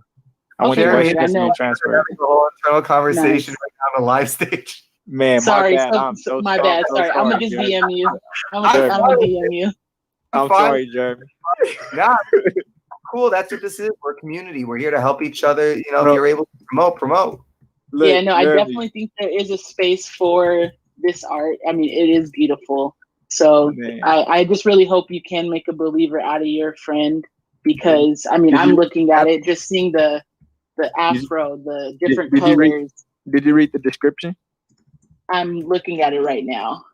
I went to Westchester and transferred. The whole internal conversation right now on a live stage. Man, sorry, my bad. Sorry, I'm gonna just DM you. I'm gonna DM you. I'm sorry, Jeremy. Yeah, cool. That's what this is. We're a community. We're here to help each other. If you're able to promote. Look, yeah, no, I definitely think there is a space for this art. I mean, it is beautiful. So I just really hope you can make a believer out of your friend because I'm looking at it, just seeing the afro, the different colors. Did you read the description? I'm looking at it right now.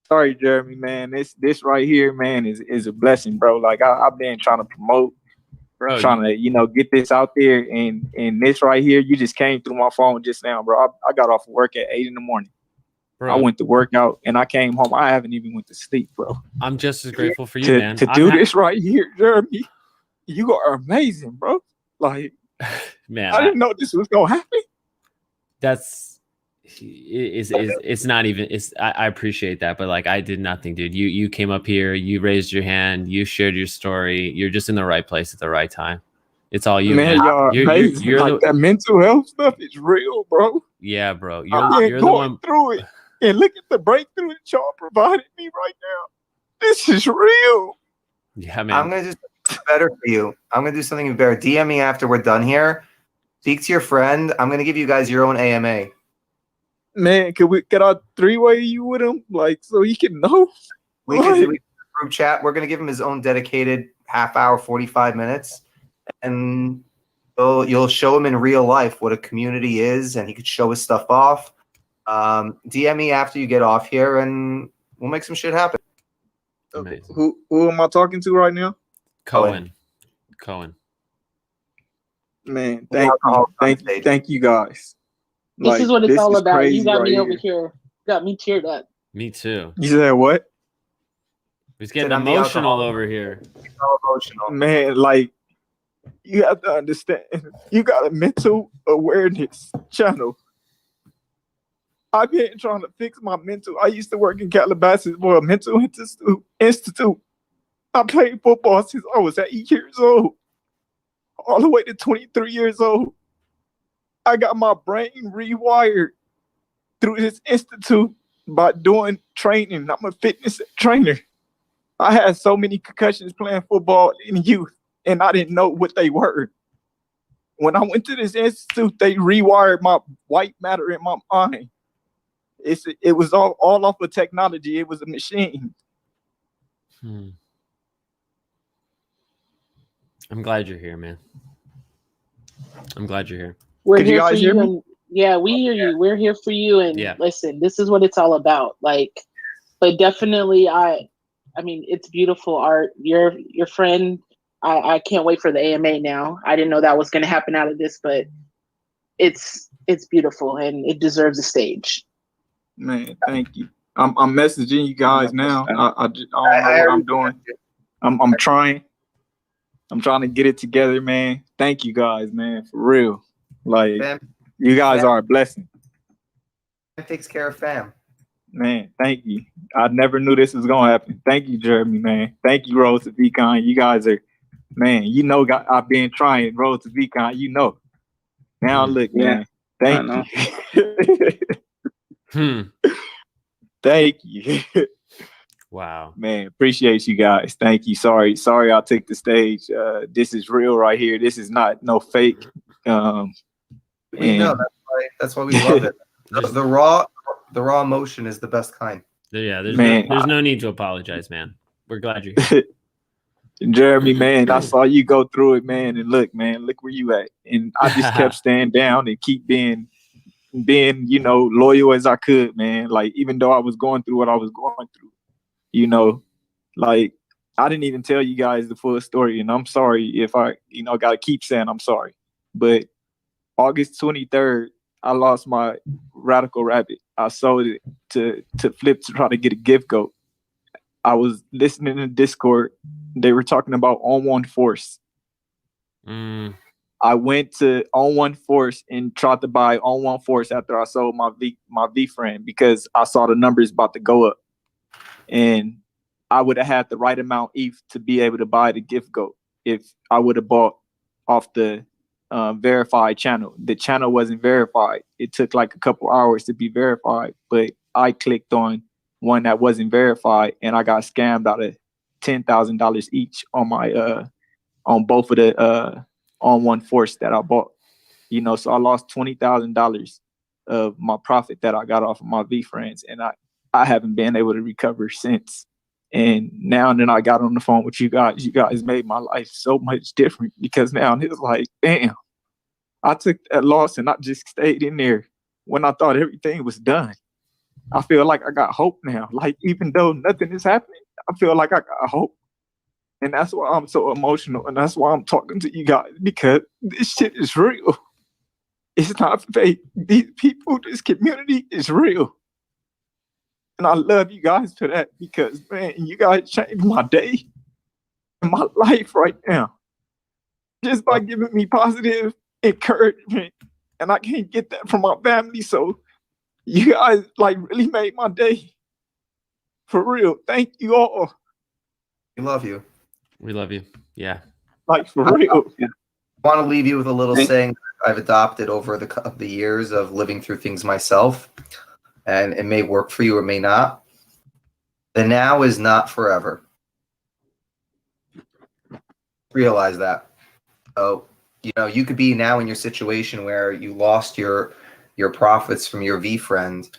Sorry, Jeremy, man. This right here, man, is a blessing, bro. Like I've been trying to promote, trying to get this out there, and this right here, you just came through my phone just now, bro. I got off of work at 8 a.m. Bro. I went to work out and I came home. I haven't even went to sleep, bro. I'm just as grateful for you, man. To do this right here, Jeremy, you are amazing, bro. Like, man, I didn't know this was gonna happen. It's not even. I appreciate that, but like I did nothing, dude. You came up here, you raised your hand, you shared your story. You're just in the right place at the right time. It's all you, man. Y'all amazing. You're like that mental health stuff is real, bro. Yeah, bro. You're the one through it. And look at the breakthrough that y'all provided me right now. This is real. Yeah, man. I'm going to do something better for you. I'm going to do something better. DM me after we're done here. Speak to your friend. I'm going to give you guys your own AMA. Man, could I 3-way you with him? Like, so he can know? We can do a group chat. We're going to give him his own dedicated half hour, 45 minutes. And you'll show him in real life what a community is. And he could show his stuff off. DM me after you get off here and we'll make some shit happen. Okay. Who am I talking to right now? Cohen. Man, thank you guys. This is what it's all about. You got me over here. Got me teared up. Me too. You said what? He's getting emotional over here. So emotional. Man, like You have to understand. You got a mental awareness channel. I've been trying to fix my mental. I used to work in Calabasas for a mental institute. I played football since I was 8 years old, all the way to 23 years old. I got my brain rewired through this institute by doing training. I'm a fitness trainer. I had so many concussions playing football in youth, and I didn't know what they were. When I went to this institute, they rewired my white matter in my mind. It was all off of technology. It was a machine. I'm glad you're here, man. I'm glad you're here. We're Could you here for guys you. hear me? And yeah, we hear you. We're here for you. And listen, this is what it's all about. Like, but definitely, I mean, it's beautiful art. Your friend, I can't wait for the AMA now. I didn't know that was going to happen out of this, but it's beautiful and it deserves a stage. Man, thank you. I'm messaging you guys now. I don't know what I'm doing. I'm trying. I'm trying to get it together, man. Thank you guys, man, for real. Like, you guys are a blessing. It takes care of fam. Man, thank you. I never knew this was gonna happen. Thank you, Jeremy, man. Thank you, Rose to VCon. You guys are, man. You know, I've been trying Rose to VCon. You know. Now look, man. Thank you. Thank you. Wow. Man, appreciate you guys. Thank you. Sorry I took the stage. This is real right here. This is not no fake. We know that's why we love it. The raw emotion is the best kind. Yeah, there's no need to apologize, man. We're glad you're here. Jeremy, man, I saw you go through it, man, and look where you at. And I just kept staying down and keep being, you know, loyal as I could, man. Like, even though I was going through what I was going through, you know, like, I didn't even tell you guys the full story, and I'm sorry if I, you know, gotta keep saying I'm sorry. But August 23rd, I lost my Radical Rabbit. I sold it to Flip to try to get a gift goat. I was listening to Discord. They were talking about On One Force. I went to On One Force and tried to buy On One Force after I sold my V friend because I saw the numbers about to go up. And I would have had the right amount ETH to be able to buy the gift goat if I would have bought off the verified channel. The channel wasn't verified. It took like a couple hours to be verified, but I clicked on one that wasn't verified and I got scammed out of $10,000 each on my on both of the On One Force that I bought. You know, so I lost $20,000 of my profit that I got off of my V friends, and I haven't been able to recover since. And now that I got on the phone with you guys made my life so much different because now it's like, damn, I took that loss and I just stayed in there when I thought everything was done. I feel like I got hope now. Like, even though nothing is happening, I feel like I got hope. And that's why I'm so emotional. And that's why I'm talking to you guys, because this shit is real. It's not fake. These people, this community is real. And I love you guys for that because, man, you guys changed my day and my life right now. Just by giving me positive encouragement. And I can't get that from my family. So you guys, like, really made my day. For real. Thank you all. We love you. We love you. Yeah. Like, for real. I want to leave you with a little saying I've adopted over the years of living through things myself. And it may work for you or may not. The now is not forever. Realize that. So, you know, you could be now in your situation where you lost your profits from your V friend.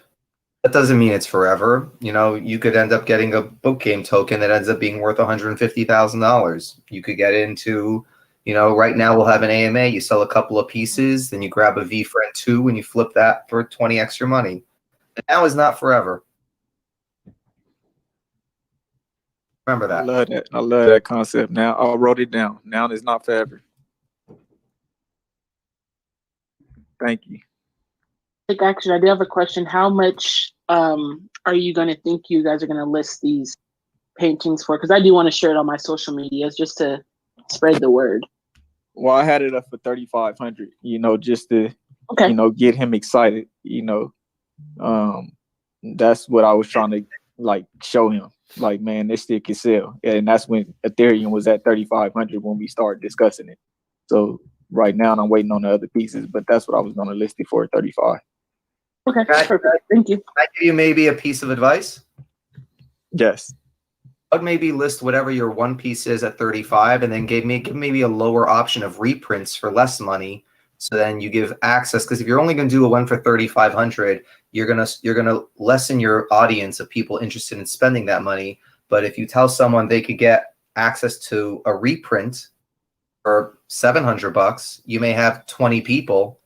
That doesn't mean it's forever. You know, you could end up getting a book game token that ends up being worth $150,000. You could get into, you know, right now we'll have an AMA. You sell a couple of pieces, then you grab a V friend 2 and you flip that for 20 extra money. Now is not forever. Remember that. I love that. I love that concept. Now I wrote it down. Now is not forever. Thank you. Actually, I do have a question. How much are you going to think you guys are going to list these paintings for? Because I do want to share it on my social medias just to spread the word. Well, I had it up for 3,500. Just to get him excited. That's what I was trying to like show him. Like, man, this still can sell, and that's when Ethereum was at 3,500 when we started discussing it. So right now, I'm waiting on the other pieces, but that's what I was going to list it for, 35. Okay, perfect. Thank you. Can I give you maybe a piece of advice? Yes. I would maybe list whatever your one piece is at 35, and then give maybe a lower option of reprints for less money. So then you give access, because if you're only going to do a one for 3,500, you're gonna lessen your audience of people interested in spending that money. But if you tell someone they could get access to a reprint for $700, you may have 20 people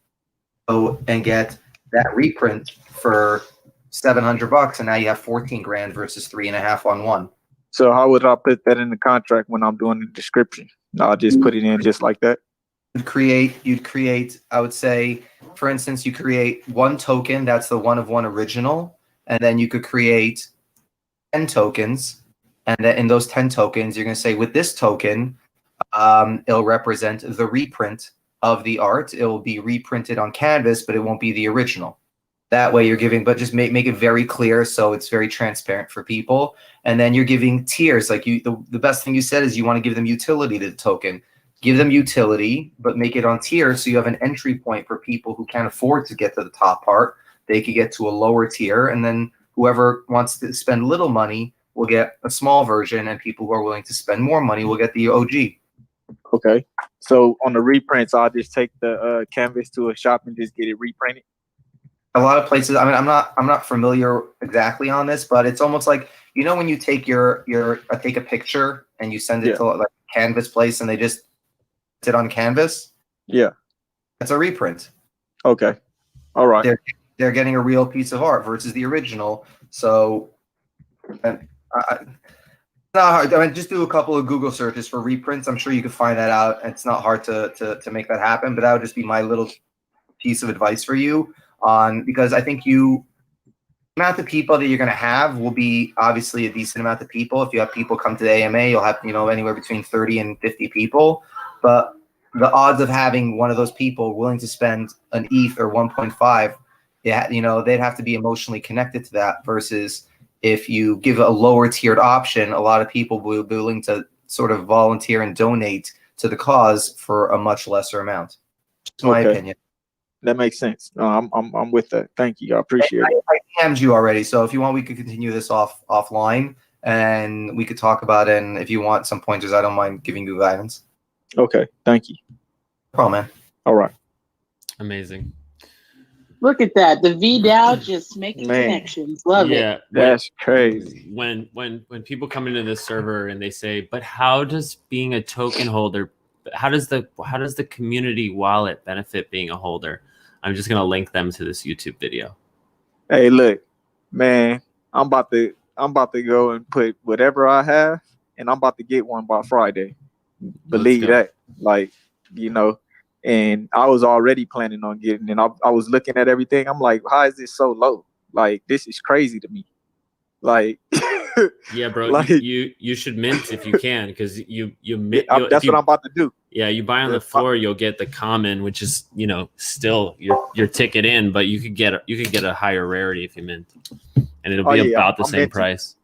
go and get that reprint for $700, and now you have 14 grand versus 3.5 on one. So how would I put that in the contract when I'm doing the description? I'll just put it in just like that. You'd create, I would say, for instance, you create one token, that's the one of one original, and then you could create 10 tokens, and then in those 10 tokens, you're going to say, with this token, it'll represent the reprint of the art. It will be reprinted on canvas, but it won't be the original. That way you're giving, but just make it very clear so it's very transparent for people. And then you're giving tiers. Like the best thing you said is you want to give them utility to the token. Give them utility, but make it on tiers so you have an entry point for people who can't afford to get to the top part. They could get to a lower tier, and then whoever wants to spend little money will get a small version, and people who are willing to spend more money will get the OG. Okay. So on the reprints, I'll just take the canvas to a shop and just get it reprinted. A lot of places, I mean, I'm not familiar exactly on this, but it's almost like, when you take take a picture and you send it to like a canvas place and they just it on canvas. Yeah. It's a reprint. Okay. All right. They're getting a real piece of art versus the original. So just do a couple of Google searches for reprints. I'm sure you can find that out. It's not hard to make that happen, but that would just be my little piece of advice for you because I think the amount of people that you're going to have will be obviously a decent amount of people. If you have people come to the AMA, you'll have, anywhere between 30 and 50 people. But the odds of having one of those people willing to spend an ETH or 1.5, they'd have to be emotionally connected to that, versus if you give a lower tiered option, a lot of people will be willing to sort of volunteer and donate to the cause for a much lesser amount. Just my opinion. That makes sense. I'm with that. Thank you. I appreciate it. I DM'd you already, so if you want, we could continue this offline, and we could talk about it. And if you want some pointers, I don't mind giving you guidance. Okay. Thank you. No problem, man. All right. Amazing. Look at that. The VDAO just making connections. Love it. That's crazy. When people come into this server and they say, but how does being a token holder, how does the community wallet benefit being a holder? I'm just gonna link them to this YouTube video. Hey, look, man, I'm about to go and put whatever I have, and I'm about to get one by Friday. Believe that. Like, and I was already planning on getting, and I was looking at everything. I'm like, how is this so low? Like, this is crazy to me. Like, yeah, bro, like, you should mint if you can, because you mint. That's what I'm about to do. Yeah, you buy on the floor, you'll get the common, which is still your ticket in, but you could get a higher rarity if you mint, and it'll be about the same price.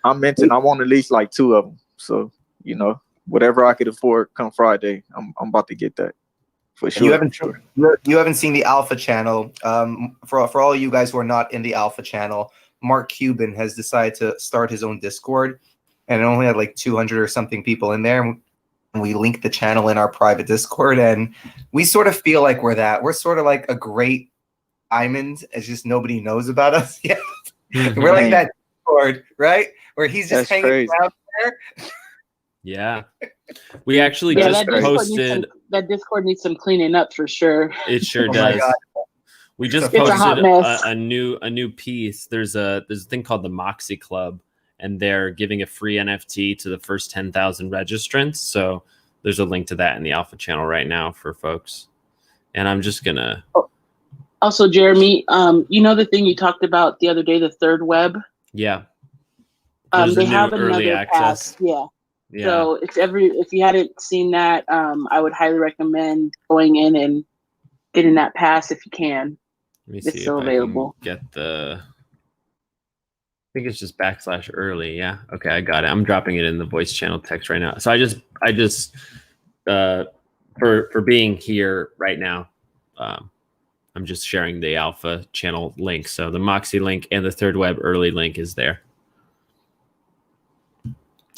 I'm minting. I want at least like 2 of them. So whatever I could afford come Friday, I'm about to get that for sure. You haven't seen the Alpha channel. For all of you guys who are not in the Alpha channel, Mark Cuban has decided to start his own Discord, and it only had like 200 or something people in there. And we linked the channel in our private Discord, and we sort of feel like we're sort of like a great diamond. It's just nobody knows about us yet. We're like that Discord, right? Where he's just hanging around there. Yeah, we actually just posted. That Discord needs some cleaning up for sure. It sure does. We just posted a new piece. There's a thing called the Moxie Club, and they're giving a free NFT to the first 10,000 registrants. So there's a link to that in the Alpha channel right now for folks. And I'm just gonna. Also, Jeremy, the thing you talked about the other day, the third web. Yeah. They have another path. Yeah. Yeah. So if you hadn't seen that, I would highly recommend going in and getting that pass if you can. Let me It's see still if available. I can get the. I think it's just /early. Yeah. Okay, I got it. I'm dropping it in the voice channel text right now. So I just for being here right now, I'm just sharing the alpha channel link. So the Moxie link and the Third Web early link is there.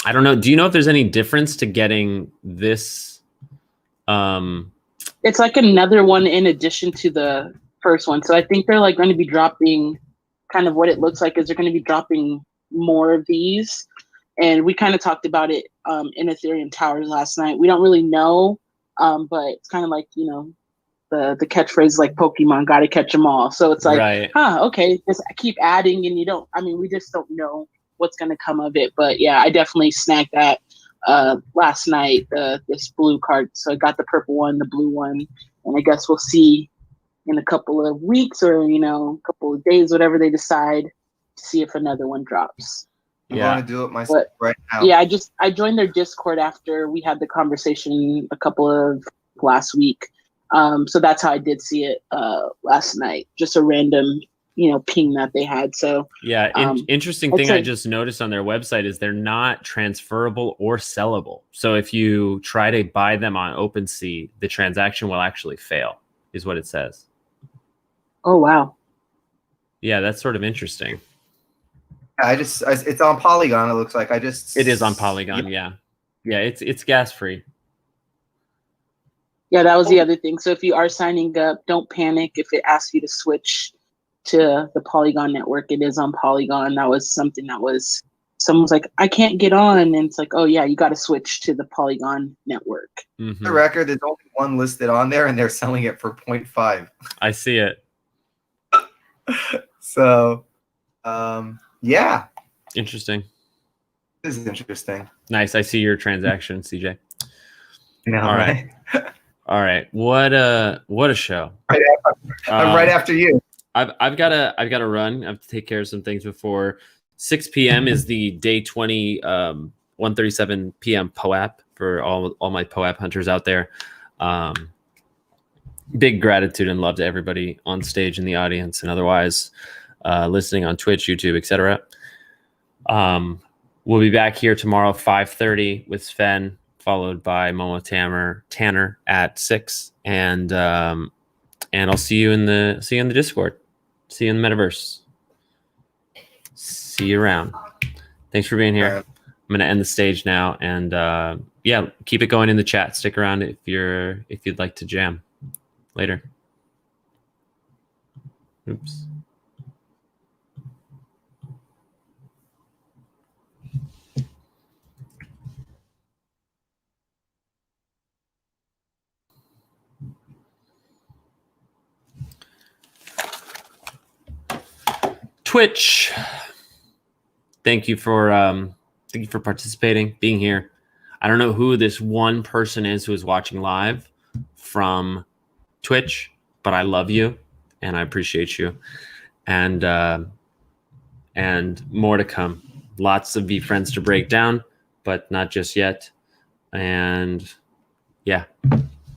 I don't know. Do you know if there's any difference to getting this? It's like another one in addition to the first one. So I think they're like going to be dropping, kind of what it looks like is they're going to be dropping more of these. And we kind of talked about it in Ethereum Towers last night. We don't really know, but it's kind of like, you know, the catchphrase like Pokemon, got to catch them all. So it's like, Right. Okay, just keep adding, and we just don't know what's going to come of it. But yeah, I definitely snagged that last night, this blue card. So I got the purple one, the blue one, and I guess we'll see in a couple of weeks or, a couple of days, whatever they decide, to see if another one drops. I'm going to do it myself right now. Yeah, I joined their Discord after we had the conversation a couple of last week. So that's how I did see it last night. Just a random, ping that they had. So yeah, interesting thing I just noticed on their website is they're not transferable or sellable. So if you try to buy them on OpenSea, the transaction will actually fail, is what it says. Oh wow. Yeah, that's sort of interesting. It's on Polygon. It looks like it is on Polygon. Yeah, it's gas free. Yeah, that was the other thing. So if you are signing up, don't panic if it asks you to switch to the Polygon network. It is on Polygon. That was something that someone's like, I can't get on, and it's like, oh yeah, you got to switch to the Polygon network. Mm-hmm. The record, there's only one listed on there, and they're selling it for 0.5. I see it. So, yeah. Interesting. This is interesting. Nice. I see your transaction, CJ. No, all right. All right. What a show. Right after you. I've got to run. I have to take care of some things before 6 p.m. is the day 20 1:37 p.m. POAP for all my POAP hunters out there. Big gratitude and love to everybody on stage in the audience and otherwise listening on Twitch, YouTube, etc. We'll be back here tomorrow 5:30 with Sven, followed by Momo Tanner at 6, and I'll see you in the Discord. See you in the metaverse. See you around. Thanks for being here. I'm gonna end the stage now, and yeah, keep it going in the chat. Stick around if you'd like to jam later. Oops. Twitch. Thank you for participating, being here. I don't know who this one person is who is watching live from Twitch, but I love you and I appreciate you. And more to come. Lots of VFriends to break down, but not just yet. And yeah.